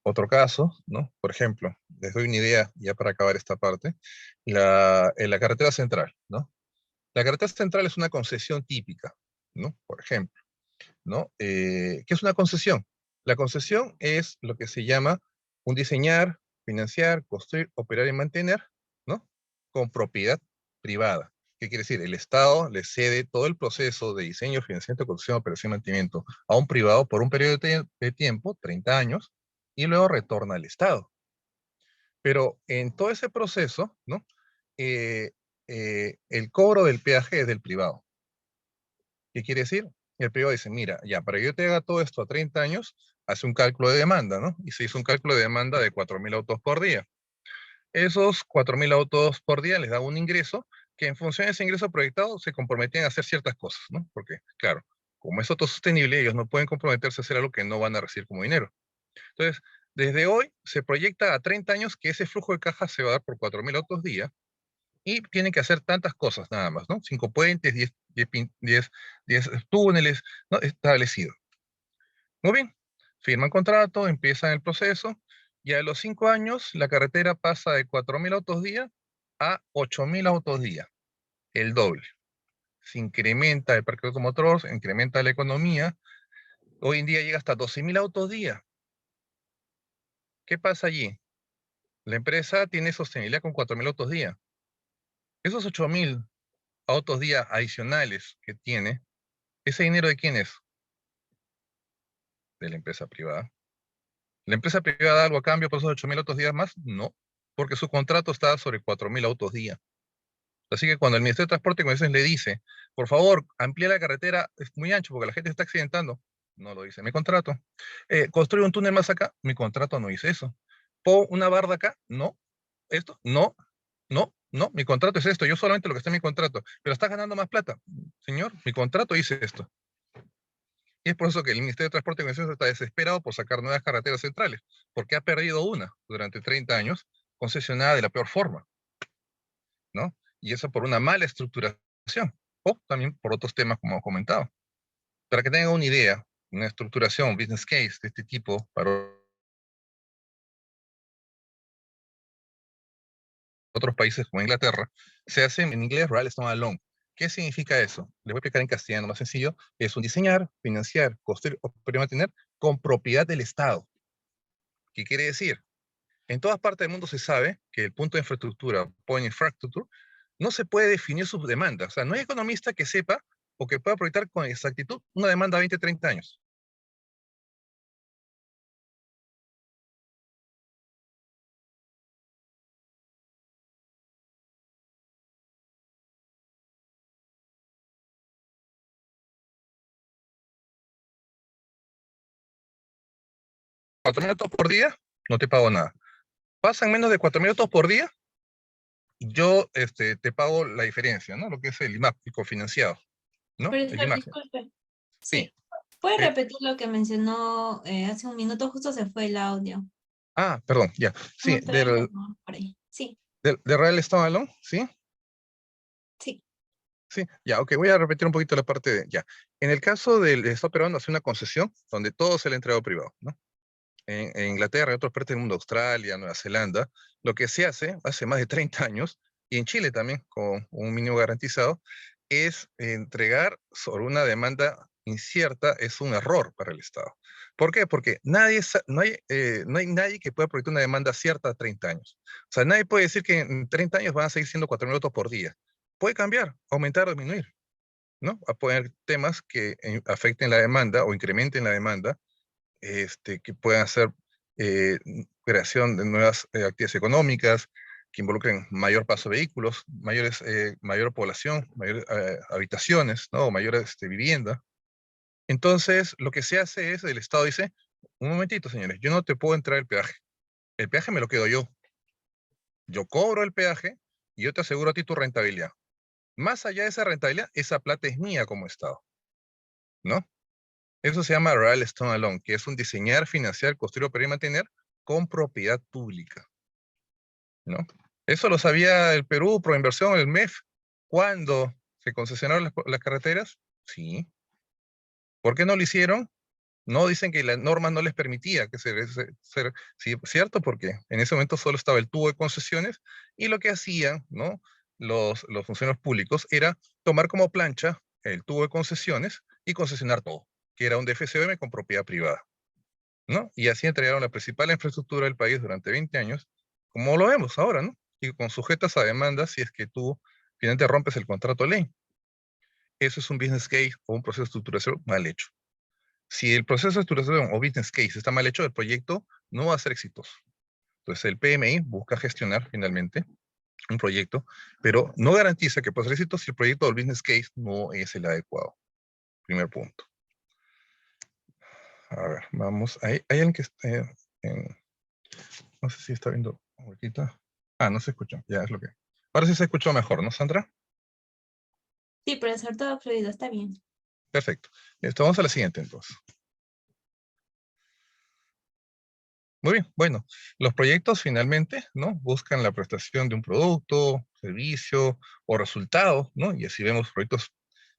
Otro caso, ¿no? Por ejemplo, les doy una idea ya para acabar esta parte, en la carretera central, ¿no? La carretera central es una concesión típica, ¿no? Por ejemplo, ¿no? ¿Qué es una concesión? La concesión es lo que se llama un diseñar, financiar, construir, operar y mantener, ¿no? Con propiedad privada. ¿Qué quiere decir? El Estado le cede todo el proceso de diseño, financiamiento, construcción, operación y mantenimiento a un privado por un periodo de tiempo, 30 años, y luego retorna al Estado. Pero en todo ese proceso, ¿no? Eh, el cobro del peaje es del privado. ¿Qué quiere decir? El privado dice, mira, ya, para que yo te haga todo esto a 30 años, hace un cálculo de demanda, ¿no? Y se hizo un cálculo de demanda de 4.000 autos por día. Esos 4.000 autos por día les da un ingreso que en función de ese ingreso proyectado se comprometían a hacer ciertas cosas, ¿no? Porque, claro, como es autosostenible, ellos no pueden comprometerse a hacer algo que no van a recibir como dinero. Entonces, desde hoy se proyecta a 30 años que ese flujo de caja se va a dar por 4.000 autos día y tienen que hacer tantas cosas nada más, ¿no? 5 puentes, 10 túneles, ¿no? Establecido. Muy bien, firman contrato, empiezan el proceso, y a los 5 años la carretera pasa de 4.000 autos día a 8.000 autos día, el doble. Se incrementa el parque automotor, se incrementa la economía, hoy en día llega hasta 12.000 autos día. ¿Qué pasa allí? La empresa tiene sostenibilidad con 4.000 autos día. Esos 8.000 autos día adicionales que tiene, ¿ese dinero de quién es? De la empresa privada. ¿La empresa privada da algo a cambio por esos 8.000 autos días más? No, porque su contrato está sobre 4.000 autos día. Así que cuando el Ministerio de Transporte y Comunicaciones le dice, por favor, amplía la carretera, es muy ancho porque la gente se está accidentando, no lo dice mi contrato. Construye un túnel más acá, mi contrato no dice eso. ¿Pon una barda acá? No. ¿Esto? No. No, no, mi contrato es esto, yo solamente lo que está en mi contrato, pero estás ganando más plata. Señor, mi contrato dice esto. Y es por eso que el Ministerio de Transporte y Comunicaciones está desesperado por sacar nuevas carreteras centrales, porque ha perdido una durante 30 años, concesionada de la peor forma, ¿no? Y eso por una mala estructuración, o también por otros temas como he comentado. Para que tengan una idea, una estructuración, business case de este tipo para otros países como Inglaterra, se hace en inglés Real Estate Alone. ¿Qué significa eso? Les voy a explicar en castellano más sencillo. Es un diseñar, financiar, construir o mantener con propiedad del Estado. ¿Qué quiere decir? En todas partes del mundo se sabe que el punto de infraestructura, point infrastructure, no se puede definir sus demandas. O sea, no hay economista que sepa o que pueda proyectar con exactitud una demanda a 20, 30 años. 4 minutos por día, no te pago nada. Pasan menos de 4 minutos por día, yo te pago la diferencia, ¿no? Lo que es el IMAP, el cofinanciado, ¿no? El Profesor, IMAP. disculpe. Sí. Sí. ¿Puede eh, repetir lo que mencionó hace un minuto? Justo se fue el audio. Perdón, ya. Sí, Mostrarlo por ahí. Sí, de Real Estado Alone, ¿sí? sí. Sí, ya, ok, voy a repetir un poquito la parte de, ya. En el caso del Estado peruano hace una concesión donde todo se le ha entregado privado, ¿no? En Inglaterra, en otras partes del mundo, Australia, Nueva Zelanda, lo que se hace más de 30 años, y en Chile también, con un mínimo garantizado, es entregar sobre una demanda incierta, es un error para el Estado. ¿Por qué? Porque no hay nadie que pueda proyectar una demanda cierta a 30 años. O sea, nadie puede decir que en 30 años van a seguir siendo 4 minutos por día. Puede cambiar, aumentar o disminuir, ¿no? A poner temas que afecten la demanda o incrementen la demanda, que puedan hacer creación de nuevas actividades económicas, que involucren mayor paso de vehículos, mayor población, mayores habitaciones, ¿no? O mayor vivienda. Entonces, lo que se hace es, el Estado dice, un momentito, señores, yo no te puedo entrar el peaje me lo quedo yo cobro el peaje y yo te aseguro a ti tu rentabilidad. Más allá de esa rentabilidad, esa plata es mía como Estado, ¿no? Eso se llama Real Estate Alone, que es un diseñar, financiar, construir, operar y mantener con propiedad pública, ¿no? Eso lo sabía el Perú, Proinversión, el MEF, cuando se concesionaron las carreteras. Sí. ¿Por qué no lo hicieron? No, dicen que la norma no les permitía que sí, cierto, porque en ese momento solo estaba el tubo de concesiones y lo que hacían, ¿no? Los funcionarios públicos era tomar como plancha el tubo de concesiones y concesionar todo, que era un DFCM con propiedad privada, ¿no? Y así entregaron la principal infraestructura del país durante 20 años, como lo vemos ahora, ¿no? Y con sujetas a demandas si es que tú finalmente rompes el contrato de ley. Eso es un business case o un proceso de estructuración mal hecho. Si el proceso de estructuración o business case está mal hecho, el proyecto no va a ser exitoso. Entonces el PMI busca gestionar finalmente un proyecto, pero no garantiza que pueda ser exitoso si el proyecto o el business case no es el adecuado. Primer punto. A ver, vamos. Hay alguien que no sé si está viendo ahorita. No se escucha. Ya es lo que. Ahora sí se escuchó mejor, ¿no, Sandra? Sí, profesor, todo fluido, está bien. Perfecto. Vamos a la siguiente entonces. Muy bien, bueno, los proyectos finalmente, ¿no? Buscan la prestación de un producto, servicio o resultado, ¿no? Y así vemos proyectos.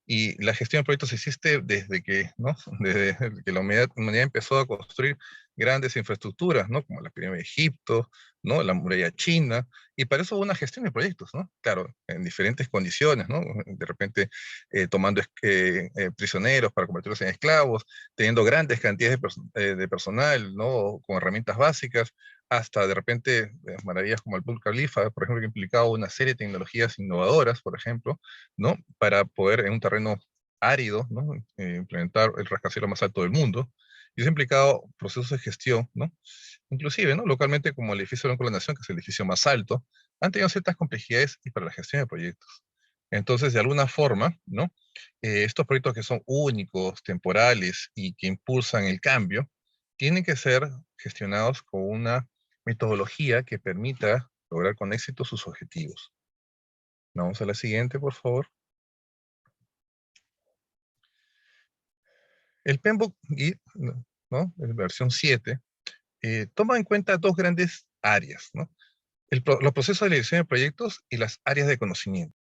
Y la gestión de proyectos existe desde que, ¿no? Desde que la humanidad empezó a construir grandes infraestructuras, ¿no? Como la pirámide de Egipto, ¿no? La muralla china, y para eso hubo una gestión de proyectos, ¿no? Claro, en diferentes condiciones, ¿no? De repente tomando prisioneros para convertirlos en esclavos, teniendo grandes cantidades de personal, ¿no? Con herramientas básicas, hasta de repente maravillas como el Burj Khalifa, por ejemplo, que implicaba una serie de tecnologías innovadoras, por ejemplo, ¿no? Para poder en un terreno árido, ¿no? Implementar el rascacielos más alto del mundo. Y eso ha implicado procesos de gestión, ¿no? Inclusive, ¿no? Localmente, como el edificio de la Nación, que es el edificio más alto, han tenido ciertas complejidades y para la gestión de proyectos. Entonces, de alguna forma, ¿no? Estos proyectos que son únicos, temporales y que impulsan el cambio, tienen que ser gestionados con una metodología que permita lograr con éxito sus objetivos. Vamos a la siguiente, por favor. El PMBOK, ¿no? En versión 7, toma en cuenta dos grandes áreas, ¿no? Los procesos de elección de proyectos y las áreas de conocimiento.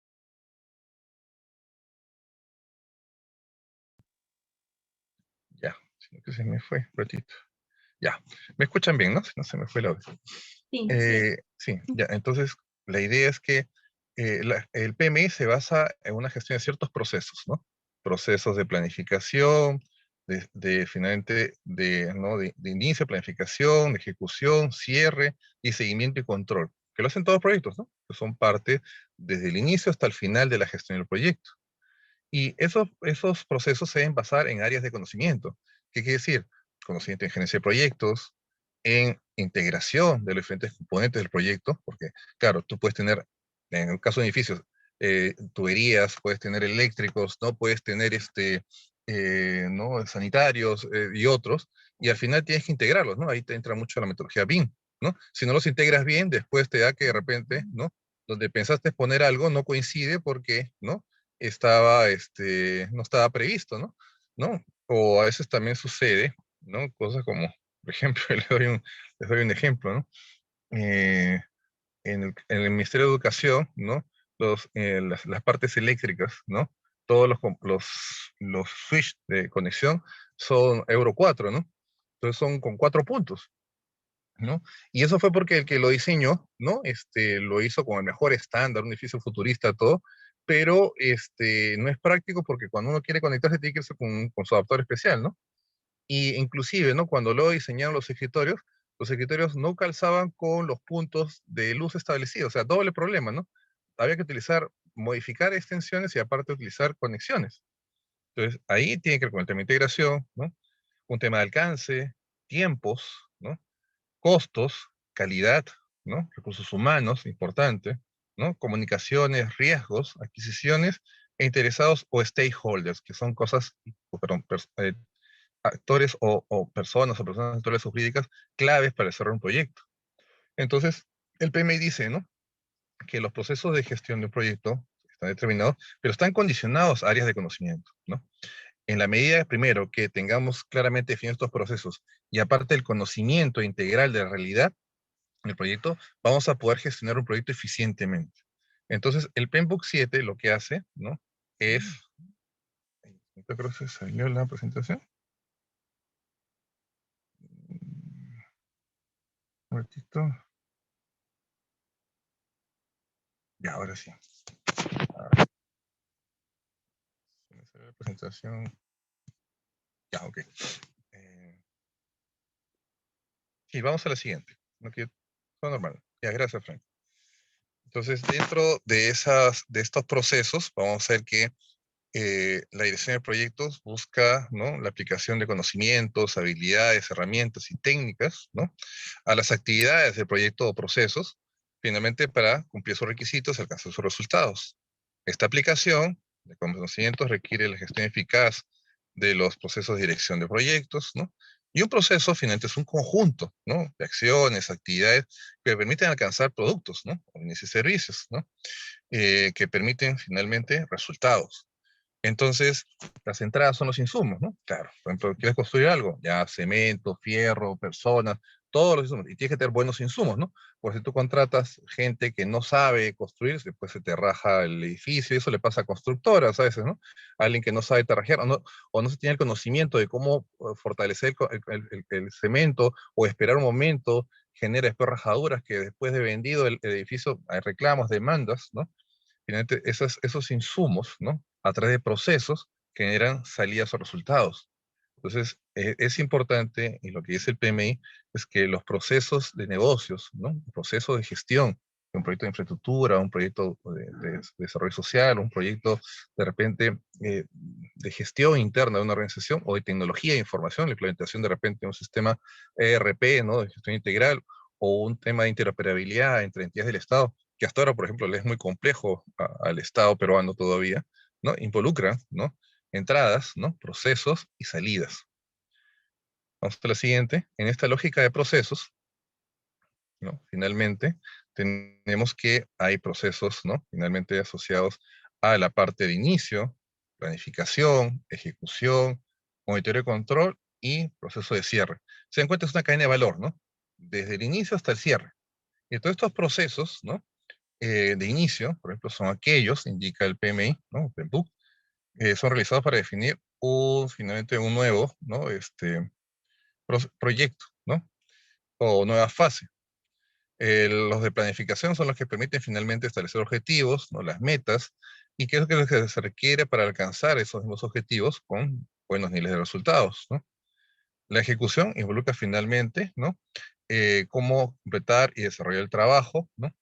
Ya, sino que se me fue un ratito. Ya, me escuchan bien, ¿no? Si no se me fue el audio. Sí, sí. Sí, ya, entonces la idea es que el PMI se basa en una gestión de ciertos procesos, ¿no? Procesos de planificación, finalmente ¿no? de inicio, planificación, de ejecución, cierre y seguimiento y control, que lo hacen todos los proyectos, ¿no? Que son parte desde el inicio hasta el final de la gestión del proyecto. Y esos procesos se deben basar en áreas de conocimiento. ¿Qué quiere decir? Conocimiento en gerencia de proyectos, en integración de los diferentes componentes del proyecto, porque, claro, tú puedes tener, en el caso de edificios, tuberías, puedes tener eléctricos, ¿no? Puedes tener ¿no? sanitarios y otros, y al final tienes que integrarlos, ¿no? Ahí te entra mucho la metodología BIM, ¿no? Si no los integras bien, después te da que de repente, ¿no? Donde pensaste poner algo no coincide porque, ¿no? No estaba previsto, ¿no? ¿No? O a veces también sucede, ¿no? Cosas como, por ejemplo, les doy un ejemplo, ¿no? Eh, en el Ministerio de Educación, ¿no? Las partes eléctricas, ¿no? Todos los switch de conexión son Euro 4, ¿no? Entonces son con 4 puntos, ¿no? Y eso fue porque el que lo diseñó, ¿no? Lo hizo con el mejor estándar, un edificio futurista, todo, pero no es práctico porque cuando uno quiere conectarse tiene que irse con su adaptador especial, ¿no? Y inclusive, ¿no? Cuando luego diseñaron los escritorios no calzaban con los puntos de luz establecidos, o sea, doble problema, ¿no? Había que modificar extensiones y aparte utilizar conexiones. Entonces, ahí tiene que ver con el tema de integración, ¿no? Un tema de alcance, tiempos, ¿no? Costos, calidad, ¿no? Recursos humanos, importante, ¿no? Comunicaciones, riesgos, adquisiciones, e interesados o stakeholders, que son cosas, perdón, actores o personas naturales o jurídicas claves para desarrollar un proyecto. Entonces, el PMI dice, ¿no? Que los procesos de gestión de un proyecto están determinados, pero están condicionados a áreas de conocimiento, ¿no? En la medida, primero, que tengamos claramente definidos estos procesos y aparte el conocimiento integral de la realidad del proyecto, vamos a poder gestionar un proyecto eficientemente. Entonces, el PMBOK 7 lo que hace, ¿no? Es, creo que se salió la presentación. Un ratito. Ya, ahora sí. Se me salió la presentación. Ya, ok. Sí, vamos a la siguiente. No quiero, todo normal. Ya, gracias, Frank. Entonces, dentro de estos procesos, vamos a ver que la dirección de proyectos busca, ¿no? La aplicación de conocimientos, habilidades, herramientas y técnicas, ¿no? A las actividades del proyecto o procesos, finalmente para cumplir sus requisitos y alcanzar sus resultados. Esta aplicación de conocimientos requiere la gestión eficaz de los procesos de dirección de proyectos, ¿no? Y un proceso finalmente es un conjunto, ¿no? De acciones, actividades que permiten alcanzar productos, ¿no? O bienes y servicios, ¿no? Que permiten finalmente resultados. Entonces, las entradas son los insumos, ¿no? Claro, por ejemplo, quieres construir algo, ya cemento, fierro, personas, todos los insumos, y tienes que tener buenos insumos, ¿no? Porque si tú contratas gente que no sabe construir, después se te raja el edificio, y eso le pasa a constructoras a veces, ¿no? Alguien que no sabe tarrajear, o no se tiene el conocimiento de cómo fortalecer el cemento, o esperar un momento, genera después rajaduras que después de vendido el edificio hay reclamos, demandas, ¿no? Finalmente, esos insumos, ¿no? A través de procesos, generan salidas o resultados. Entonces, es importante, y lo que dice el PMI, es que los procesos de negocios, ¿no? Un proceso de gestión, un proyecto de infraestructura, un proyecto de desarrollo social, un proyecto de repente de gestión interna de una organización o de tecnología de información, la implementación de repente de un sistema ERP, ¿no? De gestión integral, o un tema de interoperabilidad entre entidades del Estado, que hasta ahora, por ejemplo, le es muy complejo al Estado peruano todavía, ¿no? Involucra, ¿no? Entradas, ¿no? Procesos y salidas. Vamos a la siguiente. En esta lógica de procesos, ¿no? Finalmente, tenemos que hay procesos, ¿no? Finalmente asociados a la parte de inicio, planificación, ejecución, monitoreo y control y proceso de cierre. Se dan cuenta, es una cadena de valor, ¿no? Desde el inicio hasta el cierre. Y todos estos procesos, ¿no? De inicio, por ejemplo, son aquellos, indica el PMI, ¿no? PMBOK, son realizados para definir finalmente un nuevo, ¿no? Proyecto, ¿no? O nueva fase. Los de planificación son los que permiten finalmente establecer objetivos, ¿no? Las metas, y qué es lo que se requiere para alcanzar esos mismos objetivos con buenos niveles de resultados, ¿no? La ejecución involucra finalmente, ¿no? Cómo completar y desarrollar el trabajo, ¿no?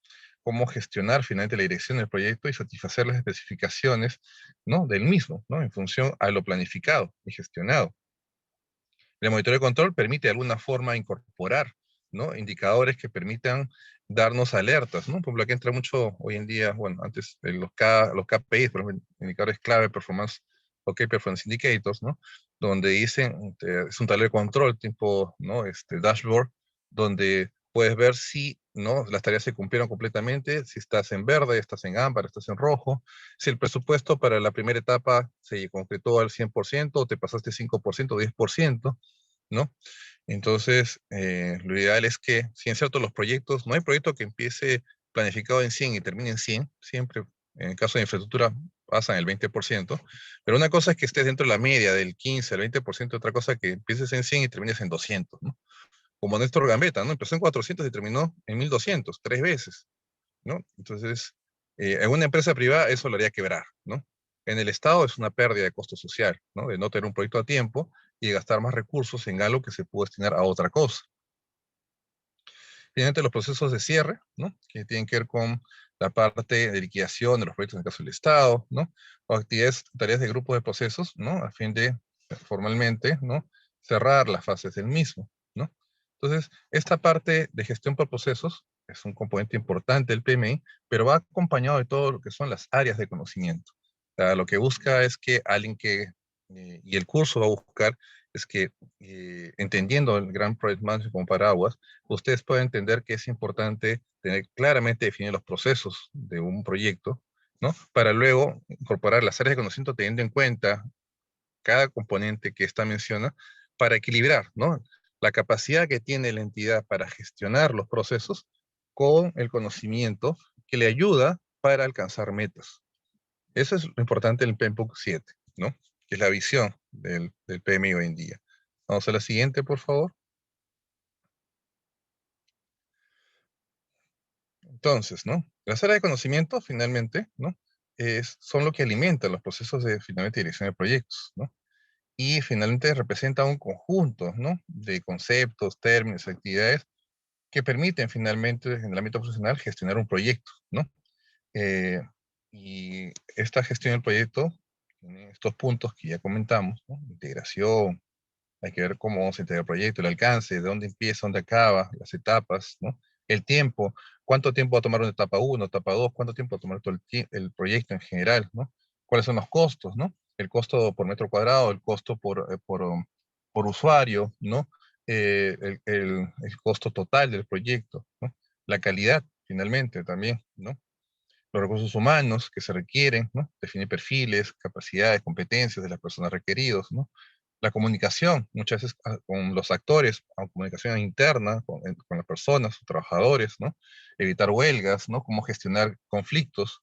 Cómo gestionar finalmente la dirección del proyecto y satisfacer las especificaciones, ¿no? Del mismo, ¿no? En función a lo planificado y gestionado. El monitoreo de control permite de alguna forma incorporar, ¿no? Indicadores que permitan darnos alertas, ¿no? Por ejemplo, aquí entra mucho hoy en día, bueno, antes los KPIs, por ejemplo, indicadores clave, performance o Key Performance Indicators, ¿no? Donde dicen, es un tablero de control tipo, ¿no? Dashboard, donde puedes ver si, ¿no? Las tareas se cumplieron completamente, si estás en verde, estás en ámbar, estás en rojo, si el presupuesto para la primera etapa se concretó al 100%, o te pasaste 5%, 10%, ¿no? Entonces, lo ideal es que, si en cierto los proyectos, no hay proyecto que empiece planificado en 100 y termine en 100, siempre, en el caso de infraestructura, pasan el 20%, pero una cosa es que estés dentro de la media del 15 al 20%, otra cosa que empieces en 100 y termines en 200, ¿no? Como Néstor Gambetta, ¿no? Empezó en 400 y terminó en 1200, 3 veces, ¿no? Entonces, en una empresa privada eso lo haría quebrar, ¿no? En el Estado es una pérdida de costo social, ¿no? De no tener un proyecto a tiempo y de gastar más recursos en algo que se puede destinar a otra cosa. Finalmente, los procesos de cierre, ¿no? Que tienen que ver con la parte de liquidación de los proyectos en el caso del Estado, ¿no? O actividades, tareas de grupos de procesos, ¿no? A fin de formalmente, ¿no? Cerrar las fases del mismo, ¿no? Entonces, esta parte de gestión por procesos es un componente importante del PMI, pero va acompañado de todo lo que son las áreas de conocimiento. O sea, lo que busca es que alguien que, y el curso va a buscar, es que entendiendo el Gran Project Management como paraguas, ustedes pueden entender que es importante tener claramente definidos los procesos de un proyecto, ¿no? Para luego incorporar las áreas de conocimiento teniendo en cuenta cada componente que esta menciona para equilibrar, ¿no? La capacidad que tiene la entidad para gestionar los procesos con el conocimiento que le ayuda para alcanzar metas. Eso es lo importante del PMBOK 7, ¿no? Que es la visión del PMI hoy en día. Vamos a la siguiente, por favor. Entonces, ¿no? Las áreas de conocimiento, finalmente, ¿no? Son lo que alimentan los procesos de, finalmente, dirección de proyectos, ¿no? Y finalmente representa un conjunto, ¿no? De conceptos, términos, actividades que permiten finalmente en el ámbito profesional gestionar un proyecto, ¿no? Y esta gestión del proyecto, tiene estos puntos que ya comentamos, ¿no? Integración, hay que ver cómo se integra el proyecto, el alcance, de dónde empieza, dónde acaba, las etapas, ¿no? El tiempo, cuánto tiempo va a tomar una etapa 1, etapa 2, cuánto tiempo va a tomar todo el proyecto en general, ¿no? ¿Cuáles son los costos, ¿no? El costo por metro cuadrado, el costo por usuario, ¿no? El costo total del proyecto, ¿no? La calidad, finalmente, también, ¿no? Los recursos humanos que se requieren, ¿no? Definir perfiles, capacidades, competencias de las personas requeridos, ¿no? La comunicación, muchas veces con los actores, comunicación interna, con las personas, trabajadores, ¿no? Evitar huelgas, ¿no? Cómo gestionar conflictos,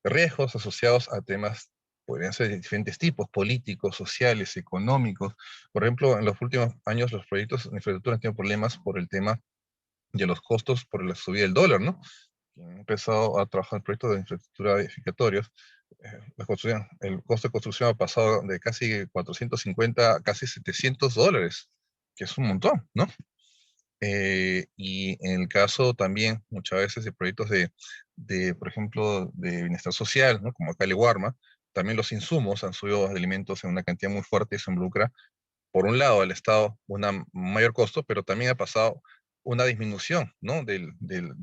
riesgos asociados a temas, podrían ser de diferentes tipos, políticos, sociales, económicos. Por ejemplo, en los últimos años los proyectos de infraestructura han tenido problemas por el tema de los costos por la subida del dólar, ¿no? Quien ha empezado a trabajar en proyectos de infraestructura edificatorios, el costo de construcción ha pasado de casi 450 a casi $700, que es un montón, ¿no? Y en el caso también, muchas veces, de proyectos por ejemplo, de bienestar social, ¿no? Como acá el Warma, también los insumos han subido de alimentos en una cantidad muy fuerte y se involucra, por un lado, al Estado un mayor costo, pero también ha pasado una disminución, ¿no? de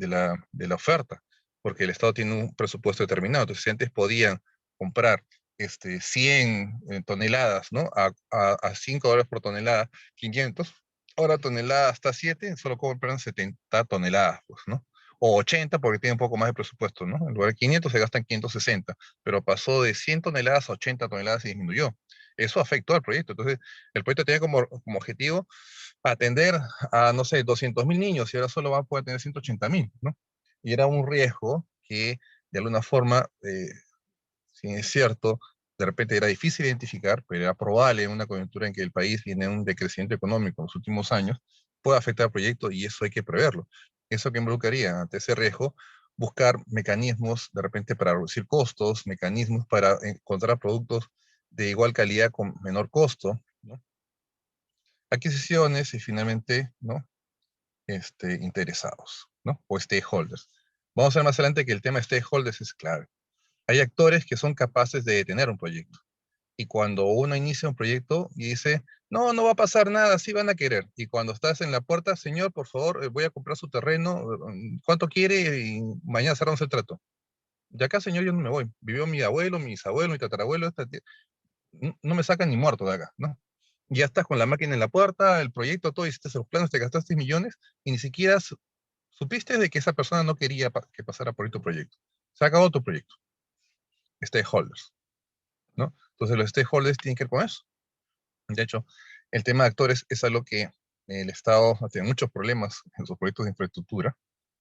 la oferta, porque el Estado tiene un presupuesto determinado. Entonces, si antes podían comprar 100 toneladas, ¿no? A $5 por tonelada, 500, ahora tonelada hasta 7, solo compran 70 toneladas, pues, ¿no? O 80 porque tiene un poco más de presupuesto, ¿no? En lugar de 500 se gastan 560, pero pasó de 100 toneladas a 80 toneladas y disminuyó. Eso afectó al proyecto. Entonces, el proyecto tenía como objetivo atender a, no sé, 200.000 niños y ahora solo va a poder tener 180.000, ¿no? Y era un riesgo que, de alguna forma, si es cierto, de repente era difícil identificar, pero era probable en una coyuntura en que el país viene en un decrecimiento económico en los últimos años, puede afectar al proyecto y eso hay que preverlo. Eso que involucraría ante ese riesgo buscar mecanismos de repente para reducir costos, mecanismos para encontrar productos de igual calidad con menor costo, ¿no? Adquisiciones y finalmente, ¿no? Interesados, ¿no? O stakeholders. Vamos a ver más adelante que el tema de stakeholders es clave. Hay actores que son capaces de detener un proyecto. Y cuando uno inicia un proyecto y dice, no, no va a pasar nada, sí van a querer. Y cuando estás en la puerta, señor, por favor, voy a comprar su terreno, ¿cuánto quiere? Y mañana cerramos el trato. De acá, señor, yo no me voy. Vivió mi abuelo, mi bisabuelo, mi tatarabuelo, no me sacan ni muerto de acá, ¿no? Ya estás con la máquina en la puerta, el proyecto, todo, hiciste los planos, te gastaste millones y ni siquiera supiste de que esa persona no quería que pasara por tu proyecto. Se acabó tu proyecto. Stakeholders, ¿no? Entonces los stakeholders tienen que ver con eso. De hecho, el tema de actores es algo que el Estado tiene muchos problemas en sus proyectos de infraestructura,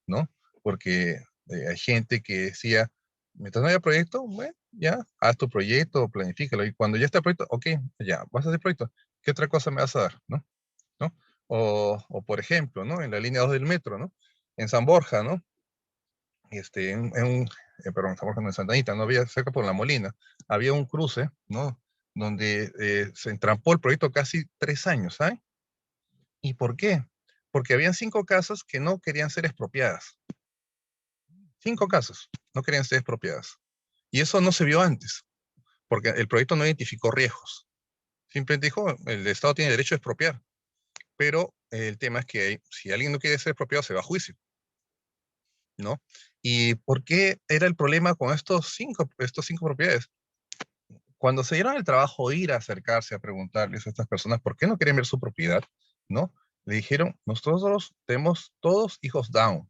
¿no? Porque hay gente que decía, mientras no haya proyecto, bueno, ya, haz tu proyecto, planifícalo, y cuando ya está el proyecto, ok, ya, vas a hacer proyecto, ¿qué otra cosa me vas a dar, no? ¿No? O por ejemplo, ¿no? En la línea 2 del metro, ¿no? En San Borja, ¿no? Perdón, San Borja no, en Santa Anita, no había cerca por La Molina, había un cruce, ¿no? Donde se entrampó el proyecto casi 3 años, ¿sabes? ¿Y por qué? Porque habían 5 casas que no querían ser expropiadas. 5 casas no querían ser expropiadas. Y eso no se vio antes, porque el proyecto no identificó riesgos. Simplemente dijo, el Estado tiene derecho a expropiar. Pero el tema es que si alguien no quiere ser expropiado, se va a juicio, ¿no? ¿Y por qué era el problema con estos cinco propiedades? Cuando se dieron el trabajo de ir a acercarse a preguntarles a estas personas por qué no querían ver su propiedad, ¿no? Le dijeron, nosotros tenemos todos hijos down.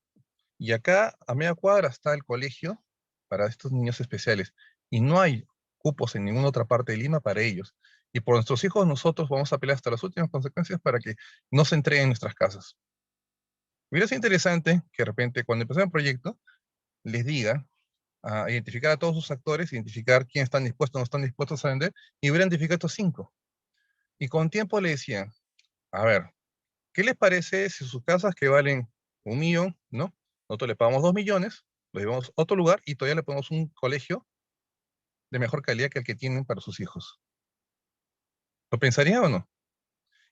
Y acá, a media cuadra, está el colegio para estos niños especiales. Y no hay cupos en ninguna otra parte de Lima para ellos. Y por nuestros hijos, nosotros vamos a pelear hasta las últimas consecuencias para que no se entreguen nuestras casas. Hubiera sido interesante que de repente, cuando empezaran el proyecto, les diga a identificar a todos sus actores, identificar quiénes están dispuestos o no están dispuestos a vender, y hubieran identificado estos 5. Y con tiempo le decían, a ver, ¿qué les parece si sus casas que valen 1 millón, ¿no? Nosotros le pagamos 2 millones, lo llevamos a otro lugar y todavía le ponemos un colegio de mejor calidad que el que tienen para sus hijos? ¿Lo pensaría o no?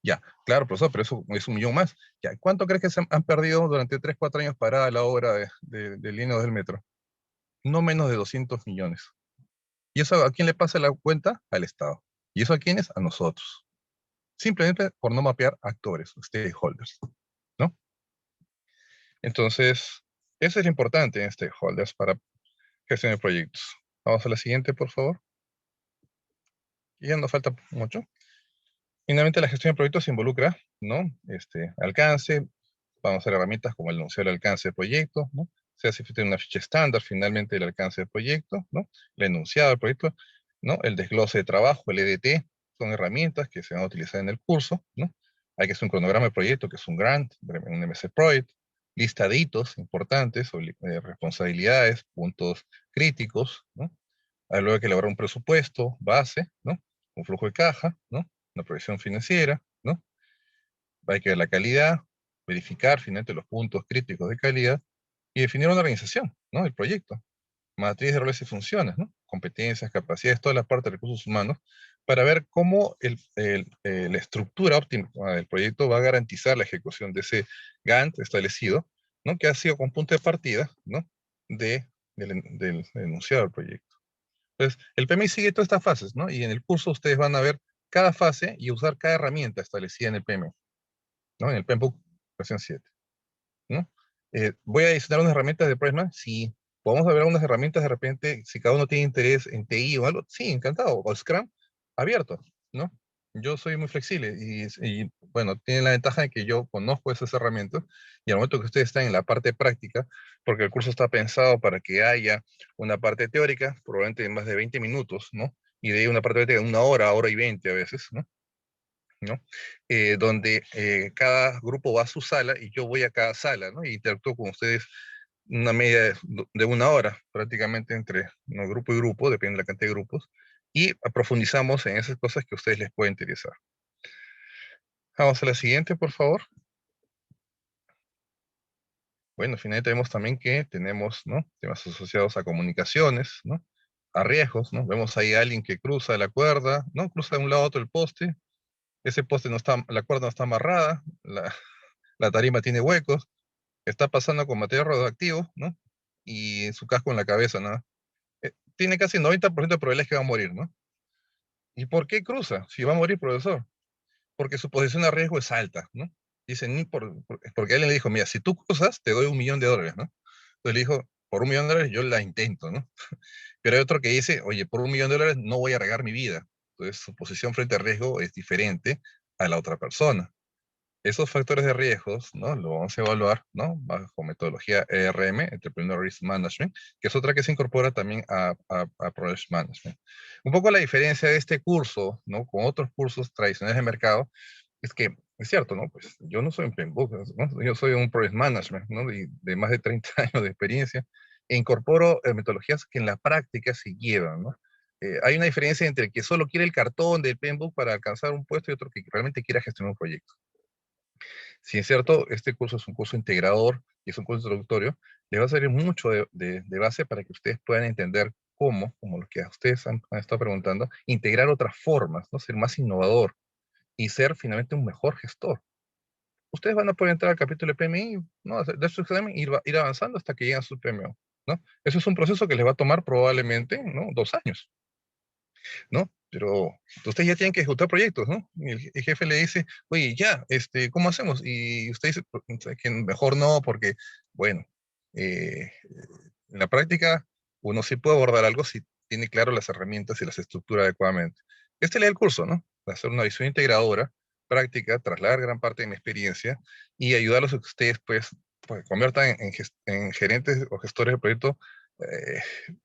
Ya, claro, profesor, pero eso es 1 millón más. Ya, ¿cuánto crees que se han perdido durante 3, 4 años parada la obra de líneas del metro? No menos de 200 millones. ¿Y eso a quién le pasa la cuenta? Al Estado. ¿Y eso a quiénes? A nosotros. Simplemente por no mapear actores, stakeholders, ¿no? Entonces, eso es lo importante en stakeholders para gestión de proyectos. Vamos a la siguiente, por favor. Y ya no falta mucho. Finalmente, la gestión de proyectos se involucra, ¿no? Alcance, vamos a hacer herramientas como el enunciado del alcance del proyecto, ¿no? Se hace una ficha estándar, finalmente, del alcance del proyecto, ¿no? El enunciado del proyecto, ¿no? El desglose de trabajo, el EDT, son herramientas que se van a utilizar en el curso, ¿no? Hay que hacer un cronograma de proyecto, que es un grant, un MC Project, lista de hitos importantes, responsabilidades, puntos críticos, ¿no? Luego hay que elaborar un presupuesto base, ¿no? Un flujo de caja, ¿no? Una proyección financiera, ¿no? Hay que ver la calidad, verificar finalmente los puntos críticos de calidad y definir una organización, ¿no? El proyecto, matriz de roles y funciones, ¿no? Competencias, capacidades, toda la parte de recursos humanos, para ver cómo la estructura óptima del proyecto va a garantizar la ejecución de ese Gantt establecido, ¿no? Que ha sido con punto de partida, ¿no? Del enunciado del proyecto. Entonces, el PMI sigue todas estas fases, ¿no? Y en el curso ustedes van a ver cada fase y usar cada herramienta establecida en el PMI, ¿no? En el PMBOK versión 7, ¿no? ¿Voy a adicionar unas herramientas de Project? Sí. ¿Podemos ver algunas herramientas de repente, si cada uno tiene interés en TI o algo? Sí, encantado. O Scrum, abierto, ¿no? Yo soy muy flexible bueno, tiene la ventaja de que yo conozco esas herramientas y al momento que ustedes están en la parte práctica, porque el curso está pensado para que haya una parte teórica, probablemente de más de 20 minutos, ¿no? Y de ahí una parte de 1 hora, hora y 20 a veces, ¿no? Donde cada grupo va a su sala y yo voy a cada sala, ¿no? Y interactúo con ustedes una media de 1 hora, prácticamente entre grupo y grupo, depende de la cantidad de grupos, y profundizamos en esas cosas que a ustedes les puede interesar. Vamos a la siguiente, por favor. Bueno, finalmente vemos también que tenemos, ¿no? Temas asociados a comunicaciones, ¿no? A riesgos, ¿no? Vemos ahí a alguien que cruza la cuerda, ¿no? Cruza de un lado a otro el poste, ese poste no está, la cuerda no está amarrada, la tarima tiene huecos, está pasando con material radioactivo, ¿no? Y su casco en la cabeza, ¿no? Tiene casi 90% de probabilidades que va a morir, ¿no? ¿Y por qué cruza? Si va a morir, profesor. Porque su posición de riesgo es alta, ¿no? Dicen, porque alguien le dijo, mira, si tú cruzas, te doy $1.000.000, ¿no? Entonces le dijo, por $1.000.000 yo la intento, ¿no? Pero hay otro que dice, oye, por $1.000.000 no voy a arriesgar mi vida. Entonces su posición frente al riesgo es diferente a la otra persona. Esos factores de riesgos, ¿no? Lo vamos a evaluar, ¿no? Bajo metodología ERM, Entrepreneur Risk Management, que es otra que se incorpora también a Project Management. Un poco la diferencia de este curso, ¿no? Con otros cursos tradicionales de mercado, es que, es cierto, ¿no? Pues yo no soy un PMBOK, ¿no? Yo soy un Project Management, ¿no? De más de 30 años de experiencia, e incorporo metodologías que en la práctica se llevan, ¿no? Hay una diferencia entre el que solo quiere el cartón del PMBOK para alcanzar un puesto y otro que realmente quiera gestionar un proyecto. Si es cierto, este curso es un curso integrador y es un curso introductorio, le va a servir mucho de base para que ustedes puedan entender cómo, como lo que ustedes han estado preguntando, integrar otras formas, ¿no? Ser más innovador y ser finalmente un mejor gestor. Ustedes van a poder entrar al capítulo de PMI, ¿no? De su examen, ir avanzando hasta que lleguen a su PMO, ¿no? Eso es un proceso que les va a tomar probablemente, ¿no? 2 años, ¿no? Pero ustedes ya tienen que ejecutar proyectos, ¿no? Y el jefe le dice, oye, ya, ¿cómo hacemos? Y usted dice que mejor no, porque, bueno, en la práctica uno sí puede abordar algo si tiene claro las herramientas y las estructura adecuadamente. Este es el curso, ¿no? Hacer una visión integradora, práctica, trasladar gran parte de mi experiencia y ayudarlos a que ustedes, pues conviertan en gerentes o gestores de proyectos eh,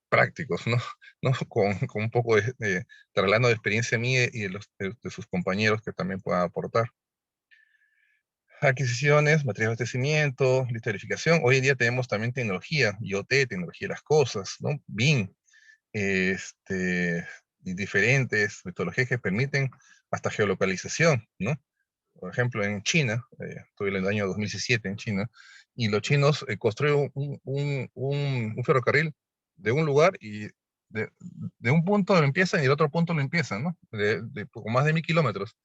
prácticos, ¿no? ¿No? Con un poco de traslado de experiencia mía y de sus compañeros que también puedan aportar. Adquisiciones, materiales de abastecimiento, lista de verificación. Hoy en día tenemos también tecnología, IoT, tecnología de las cosas, ¿no? BIM, y diferentes metodologías que permiten hasta geolocalización, ¿no? Por ejemplo, en China, estuve en el año 2017 en China, y los chinos construyeron un ferrocarril de un lugar y de un punto lo empiezan y del otro punto lo empiezan, ¿no? Con más de 1000 kilómetros.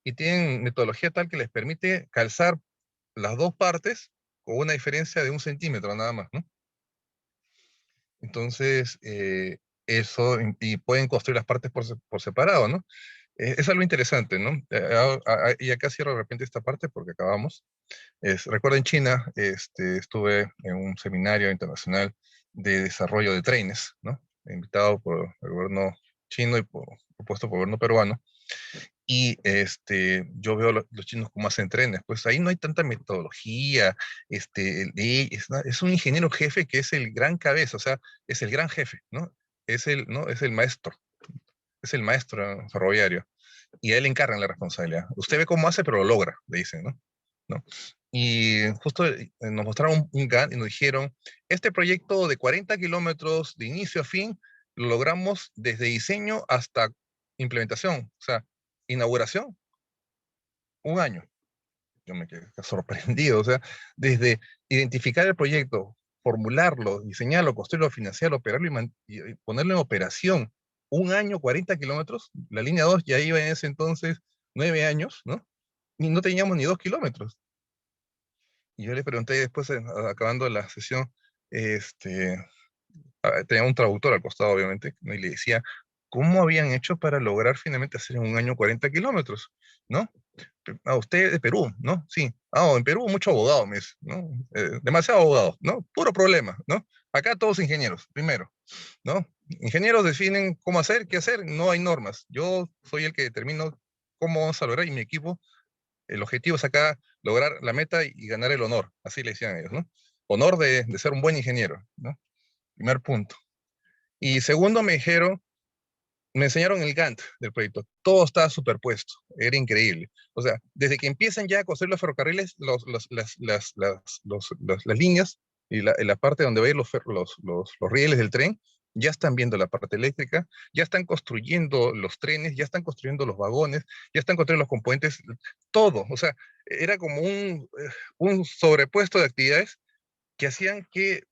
Y tienen metodología tal que les permite calzar las dos partes con una diferencia de 1 centímetro nada más, ¿no? Entonces, eso, y pueden construir las partes por separado, ¿no? Es algo interesante, ¿no? Y acá cierro de repente esta parte porque acabamos. Recuerdo en China, estuve en un seminario internacional de desarrollo de trenes, ¿no? Invitado por el gobierno chino y propuesto por el gobierno peruano. Y yo veo los chinos cómo hacen trenes, pues ahí no hay tanta metodología, es un ingeniero jefe que es el gran cabeza, o sea, es el gran jefe, ¿no? ¿no? Es el maestro ferroviario, y a él le encargan la responsabilidad. Usted ve cómo hace, pero lo logra, le dicen, ¿no? ¿No? Y justo nos mostraron un Gantt y nos dijeron, este proyecto de 40 kilómetros de inicio a fin, lo logramos desde diseño hasta implementación, o sea, inauguración, 1 año. Yo me quedé sorprendido, o sea, desde identificar el proyecto, formularlo, diseñarlo, construirlo, financiarlo, operarlo y ponerlo en operación, 1 año, 40 kilómetros, la línea 2 ya iba en ese entonces 9 años, ¿no? Y no teníamos ni 2 kilómetros. Y yo le pregunté después, acabando la sesión, tenía un traductor al costado, obviamente, ¿no? Y le decía, ¿cómo habían hecho para lograr finalmente hacer en 1 año 40 kilómetros? ¿No? A usted de Perú, ¿no? Sí. En Perú mucho abogado, me dice, ¿no? Demasiado abogado, ¿no? Puro problema, ¿no? Acá todos ingenieros, primero, ¿no? Ingenieros definen cómo hacer, qué hacer, no hay normas. Yo soy el que determino cómo vamos a lograr y mi equipo, el objetivo es acá lograr la meta y ganar el honor, así le decían ellos, ¿no? Honor de ser un buen ingeniero, ¿no? Primer punto. Y segundo, me enseñaron el Gantt del proyecto. Todo estaba superpuesto. Era increíble. O sea, desde que empiezan ya a construir los ferrocarriles, las líneas y la parte donde va a ir los rieles del tren, ya están viendo la parte eléctrica, ya están construyendo los trenes, ya están construyendo los vagones, ya están construyendo los componentes, todo. O sea, era como un sobrepuesto de actividades que hacían que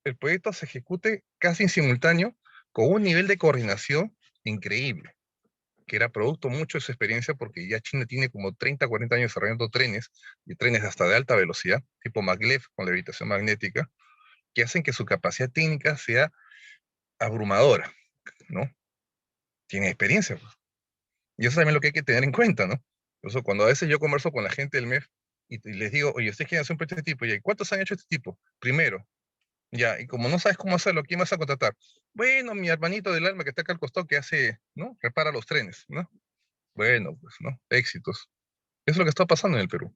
el proyecto se ejecute casi en simultáneo con un nivel de coordinación increíble, que era producto mucho de su experiencia porque ya China tiene como 30, 40 años desarrollando trenes, y trenes hasta de alta velocidad, tipo maglev con levitación magnética, que hacen que su capacidad técnica sea abrumadora, ¿no? Tiene experiencia, pues. Y eso también es lo que hay que tener en cuenta, ¿no? Por eso cuando a veces yo converso con la gente del MEF y les digo, oye, ¿ustedes quieren hacer un proyecto de este tipo? ¿Y cuántos han hecho este tipo? Primero, Ya, y como no sabes cómo hacerlo, ¿quién vas a contratar? Bueno, mi hermanito del alma que está acá al costado que hace, ¿no? Repara los trenes, ¿no? Bueno, pues, ¿no? Éxitos. Eso es lo que está pasando en el Perú,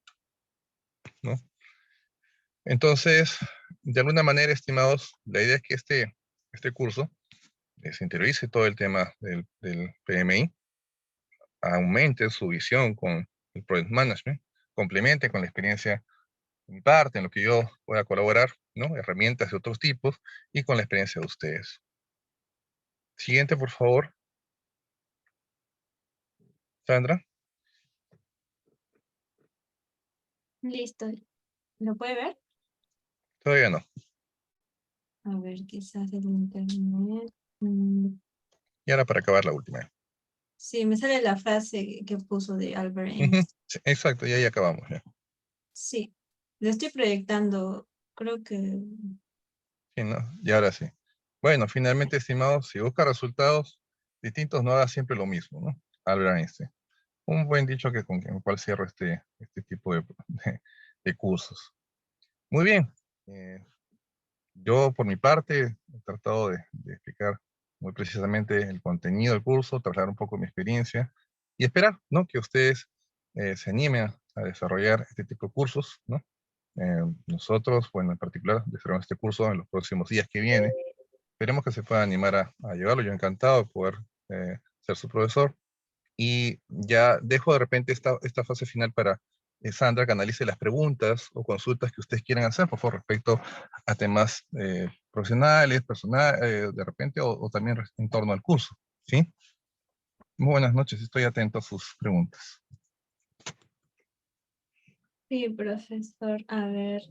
¿no? Entonces, de alguna manera, estimados, la idea es que este curso se interiorice todo el tema del PMI, aumente su visión con el Project Management, complemente con la experiencia de mi parte, en lo que yo pueda colaborar, ¿no? Herramientas de otros tipos y con la experiencia de ustedes. Siguiente, por favor, Sandra. Listo. ¿Lo puede ver? Todavía no. A ver, quizás el internet. Y ahora para acabar la última. Sí, me sale la frase que puso de Albert Ujú, Einstein. sí, exacto, y ahí acabamos. Ya. Sí, lo estoy proyectando. Creo que Sí, ¿no? Y ahora sí. Bueno, finalmente, estimados, si busca resultados distintos, no haga siempre lo mismo, ¿no? Albert Einstein. Un buen dicho con el cual cierro este tipo de cursos. Muy bien. Yo, por mi parte, he tratado de explicar muy precisamente el contenido del curso, trasladar un poco mi experiencia y esperar, ¿no? Que ustedes se animen a desarrollar este tipo de cursos, ¿no? Nosotros, bueno, en particular, desarrollamos este curso en los próximos días que vienen. Esperemos que se puedan animar a llevarlo. Yo encantado de poder ser su profesor. Y ya dejo de repente esta fase final para Sandra, que analice las preguntas o consultas que ustedes quieran hacer, por favor, respecto a temas profesionales, personales, de repente, o también en torno al curso. ¿Sí? Muy buenas noches, estoy atento a sus preguntas. sí, profesor. A ver,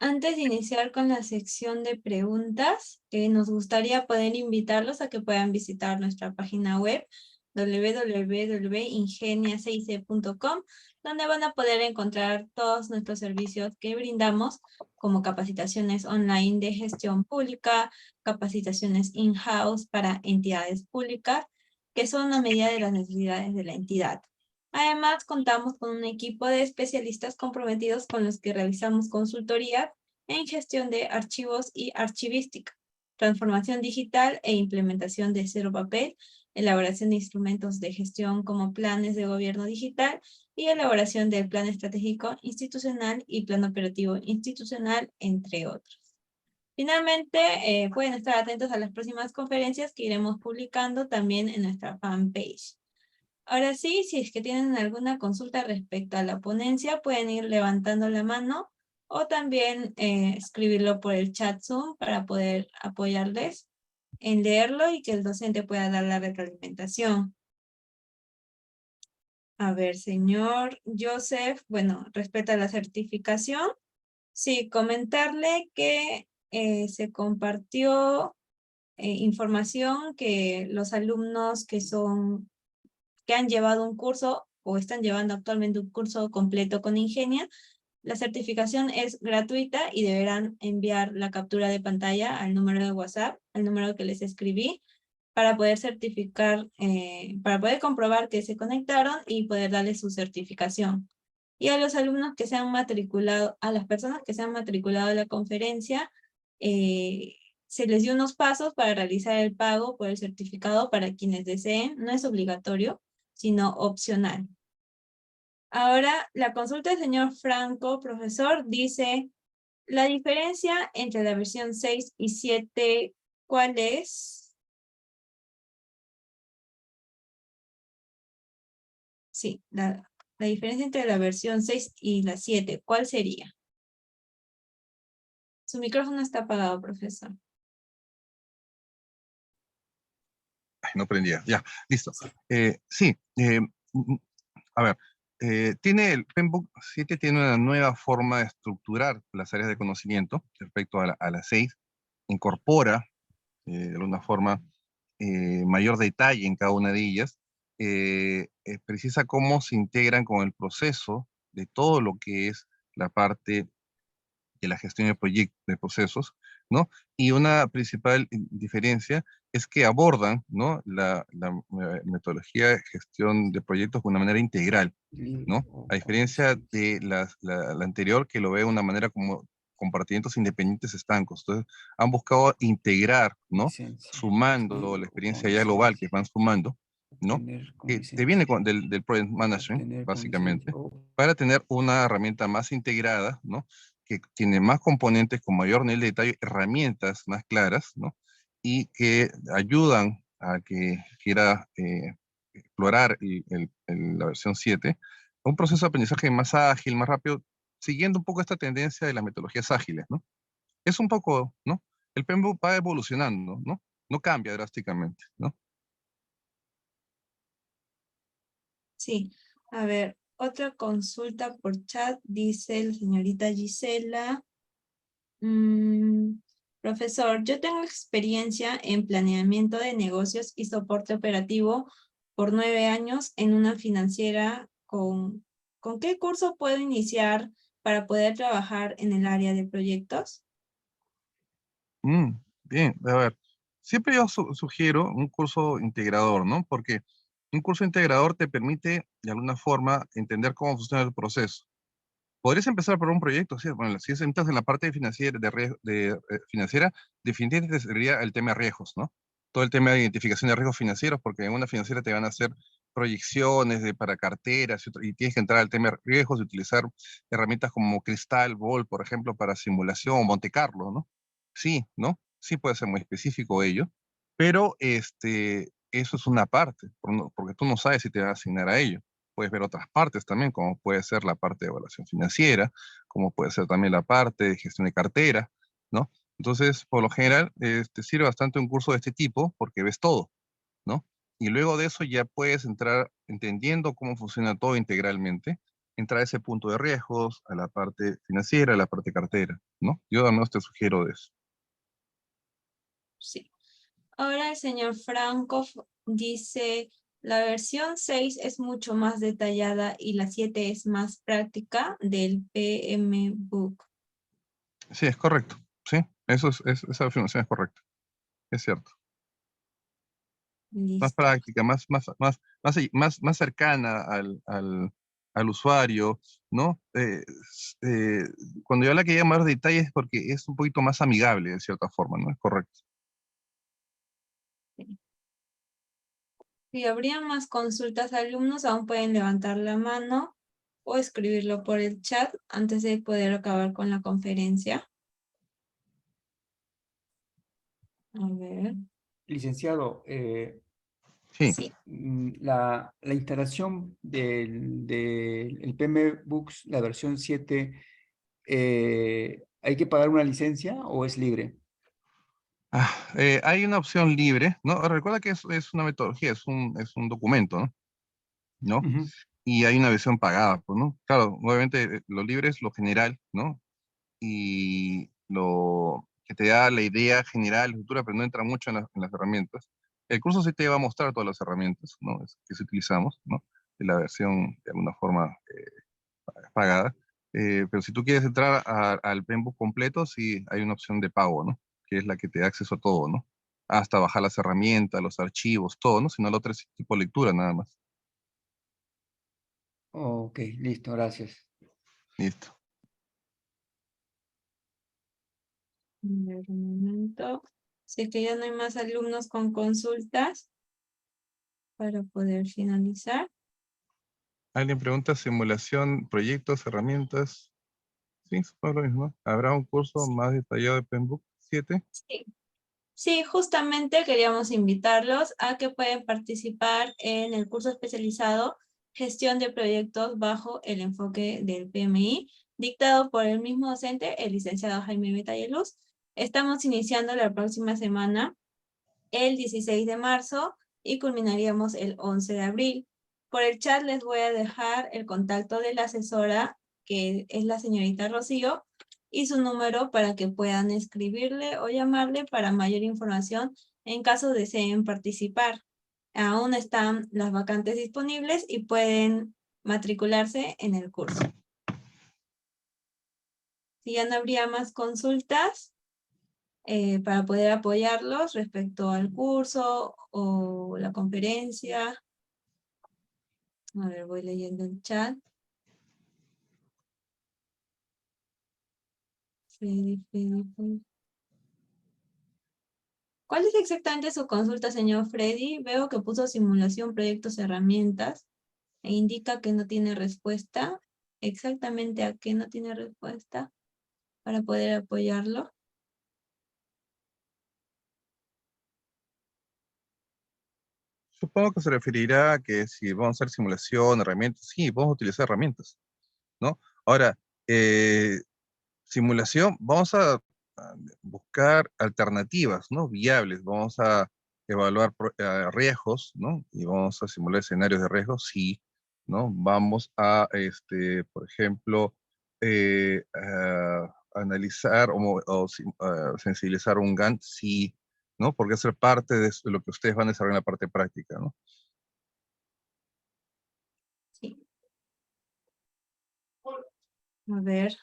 antes de iniciar con la sección de preguntas, nos gustaría poder invitarlos a que puedan visitar nuestra página web www.ingenia6c.com, donde van a poder encontrar todos nuestros servicios que brindamos, como capacitaciones online de gestión pública, capacitaciones in-house para entidades públicas, que son a medida de las necesidades de la entidad. Además, contamos con un equipo de especialistas comprometidos con los que realizamos consultoría en gestión de archivos y archivística, transformación digital e implementación de cero papel, elaboración de instrumentos de gestión como planes de gobierno digital y elaboración del plan estratégico institucional y plan operativo institucional, entre otros. Finalmente, pueden estar atentos a las próximas conferencias que iremos publicando también en nuestra fanpage. Ahora sí, si es que tienen alguna consulta respecto a la ponencia, pueden ir levantando la mano o también escribirlo por el chat Zoom para poder apoyarles en leerlo y que el docente pueda dar la retroalimentación. A ver, señor Joseph, bueno, respecto a la certificación, sí, comentarle que se compartió información que los alumnos que han llevado un curso o están llevando actualmente un curso completo con Ingenia, la certificación es gratuita y deberán enviar la captura de pantalla al número de WhatsApp, al número que les escribí, para poder certificar, para poder comprobar que se conectaron y poder darles su certificación. Y a los alumnos que se han matriculado, a las personas que se han matriculado a la conferencia, se les dio unos pasos para realizar el pago por el certificado para quienes deseen. No es obligatorio, sino opcional. Ahora, la consulta del señor Franco, profesor, dice, la diferencia entre la versión 6 y 7, ¿cuál es? Sí, la diferencia entre la versión 6 y la 7, ¿cuál sería? Su micrófono está apagado, profesor. Ay, no prendía. Ya, listo. Sí, a ver, el PMBOK 7 tiene una nueva forma de estructurar las áreas de conocimiento respecto a la 6. Incorpora, de alguna forma, mayor detalle en cada una de ellas. Precisa cómo se integran con el proceso de todo lo que es la parte de la gestión de proyectos, de procesos, ¿no? Y una principal diferencia es que abordan, ¿no?, la metodología de gestión de proyectos de una manera integral, ¿no? A diferencia de la anterior, que lo ve de una manera como compartimentos independientes estancos. Entonces, han buscado integrar, ¿no?, sumando la experiencia ya global que van sumando, ¿no?, que te viene del Project Management, básicamente, para tener una herramienta más integrada, ¿no?, que tiene más componentes con mayor nivel de detalle, herramientas más claras, ¿no?, y que ayudan a que quiera explorar la versión 7, un proceso de aprendizaje más ágil, más rápido, siguiendo un poco esta tendencia de las metodologías ágiles, ¿no? Es un poco, ¿no? El PMBOK va evolucionando, ¿no? No cambia drásticamente, ¿no? Sí, a ver, otra consulta por chat, dice la señorita Gisela. Profesor, yo tengo experiencia en planeamiento de negocios y soporte operativo por 9 años en una financiera. ¿Con qué curso puedo iniciar para poder trabajar en el área de proyectos? Bien, a ver, siempre yo sugiero un curso integrador, ¿no? Porque un curso integrador te permite, de alguna forma, entender cómo funciona el proceso. Podrías empezar por un proyecto, ¿sí? Bueno, si entras en la parte financiera, financiera, definitivamente sería el tema de riesgos, ¿no? Todo el tema de identificación de riesgos financieros, porque en una financiera te van a hacer proyecciones para carteras y tienes que entrar al tema de riesgos y utilizar herramientas como Cristal, Vol, por ejemplo, para simulación, Monte Carlo, ¿no? Sí, ¿no? Sí puede ser muy específico ello, pero eso es una parte, porque tú no sabes si te va a asignar a ello. Puedes ver otras partes también, como puede ser la parte de evaluación financiera, como puede ser también la parte de gestión de cartera, ¿no? Entonces, por lo general, te sirve bastante un curso de este tipo porque ves todo, ¿no? Y luego de eso ya puedes entrar entendiendo cómo funciona todo integralmente, entrar a ese punto de riesgos, a la parte financiera, a la parte cartera, ¿no? Yo al menos te sugiero de eso. Sí. Ahora el señor Franco dice, la versión 6 es mucho más detallada y la 7 es más práctica del PMBOK. Sí, es correcto, sí, esa afirmación es correcta, es cierto. Más Listo. práctica, más cercana al usuario, ¿no? Cuando yo hablo que llega más detalles es porque es un poquito más amigable, de cierta forma, ¿no? Es correcto. Si habría más consultas, alumnos aún pueden levantar la mano o escribirlo por el chat antes de poder acabar con la conferencia. A ver. Licenciado, Sí. Sí. la instalación del PMBooks, la versión 7, ¿hay que pagar una licencia o es libre? Hay una opción libre, ¿no? Recuerda que es una metodología, es un documento, ¿no? ¿No? Ujú. Y hay una versión pagada, pues, ¿no? Claro, obviamente lo libre es lo general, ¿no? Y lo que te da la idea general, la estructura, pero no entra mucho en las herramientas. El curso sí te va a mostrar todas las herramientas, ¿no?, que utilizamos, ¿no? De la versión, de alguna forma, pagada. Pero si tú quieres entrar al PMBOK completo, sí hay una opción de pago, ¿no? Que es la que te da acceso a todo, ¿no? Hasta bajar las herramientas, los archivos, todo, ¿no? Sino el otro es tipo lectura nada más. Ok, listo, gracias. Listo. A ver, un momento. Si es que ya no hay más alumnos con consultas para poder finalizar. Alguien pregunta simulación, proyectos, herramientas. Sí, supongo lo mismo. ¿Habrá un curso más detallado de PMBOK 7? Sí. Sí, justamente queríamos invitarlos a que pueden participar en el curso especializado Gestión de Proyectos bajo el enfoque del PMI, dictado por el mismo docente, el licenciado Jaime Betayeluz. Estamos iniciando la próxima semana, el 16 de marzo, y culminaríamos el 11 de abril. Por el chat les voy a dejar el contacto de la asesora, que es la señorita Rocío, y su número para que puedan escribirle o llamarle para mayor información en caso deseen participar. Aún están las vacantes disponibles y pueden matricularse en el curso. Si ya no habría más consultas, para poder apoyarlos respecto al curso o la conferencia. A ver, voy leyendo el chat. Freddy. ¿Cuál es exactamente su consulta, señor Freddy? Veo que puso simulación, proyectos, herramientas e indica que no tiene respuesta. ¿Exactamente a qué no tiene respuesta para poder apoyarlo? Supongo que se referirá a que si vamos a hacer simulación, herramientas, sí, vamos a utilizar herramientas, ¿no? Ahora, simulación, vamos a buscar alternativas, ¿no? Viables, vamos a evaluar riesgos, ¿no? Y vamos a simular escenarios de riesgos, sí, ¿no? Vamos a, por ejemplo, analizar sensibilizar un Gantt, sí, ¿no? Porque es parte de lo que ustedes van a desarrollar en la parte práctica, ¿no? Sí. A ver.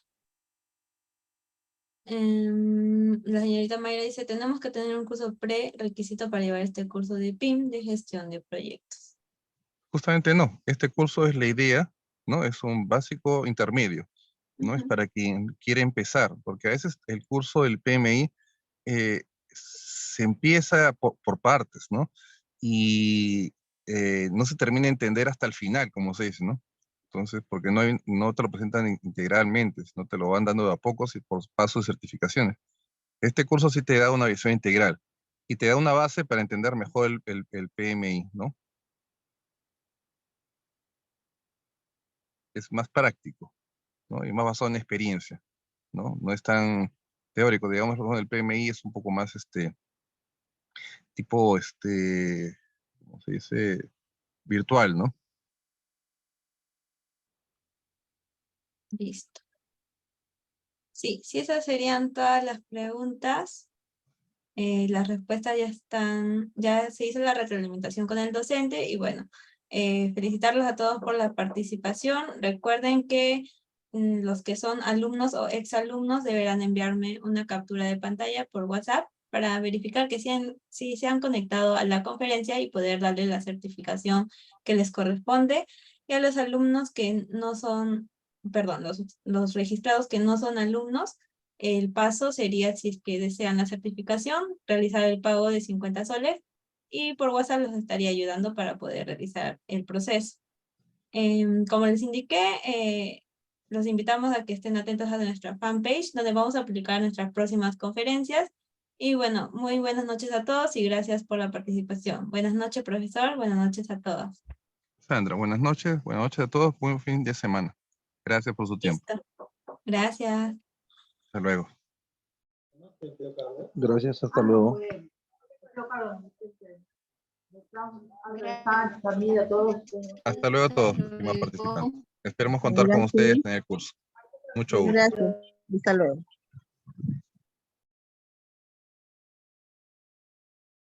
La señorita Mayra dice, tenemos que tener un curso prerequisito para llevar este curso de PIM de gestión de proyectos. Justamente no, este curso es la idea, ¿no? Es un básico intermedio, ¿no? Es para quien quiere empezar, porque a veces el curso del PMI se empieza por partes, ¿no? Y no se termina de entender hasta el final, como se dice, ¿no? Entonces, porque no te lo presentan integralmente, sino te lo van dando de a pocos y por pasos de certificaciones. Este curso sí te da una visión integral y te da una base para entender mejor el PMI, ¿no? Es más práctico, ¿no? Y más basado en experiencia, ¿no? No es tan teórico, digamos, el PMI es un poco más, tipo, ¿cómo se dice? Virtual, ¿no? Listo. Sí, si esas serían todas las preguntas. Las respuestas ya están, ya se hizo la retroalimentación con el docente y bueno, felicitarlos a todos por la participación. Recuerden que los que son alumnos o exalumnos deberán enviarme una captura de pantalla por WhatsApp para verificar que sí se han conectado a la conferencia y poder darle la certificación que les corresponde. Y a los alumnos que no son, perdón, los registrados que no son alumnos, el paso sería, si es que desean la certificación, realizar el pago de 50 soles y por WhatsApp los estaría ayudando para poder realizar el proceso. Como les indiqué, los invitamos a que estén atentos a nuestra fanpage, donde vamos a publicar nuestras próximas conferencias. Y bueno, muy buenas noches a todos y gracias por la participación. Buenas noches, profesor. Buenas noches a todos. Sandra, buenas noches a todos, buen fin de semana. Gracias por su tiempo. Listo. Gracias. Hasta luego. Gracias, hasta luego. Hasta luego a todos los que van participando. Esperemos contar con ustedes en el curso. Mucho gusto. Gracias. Hasta luego.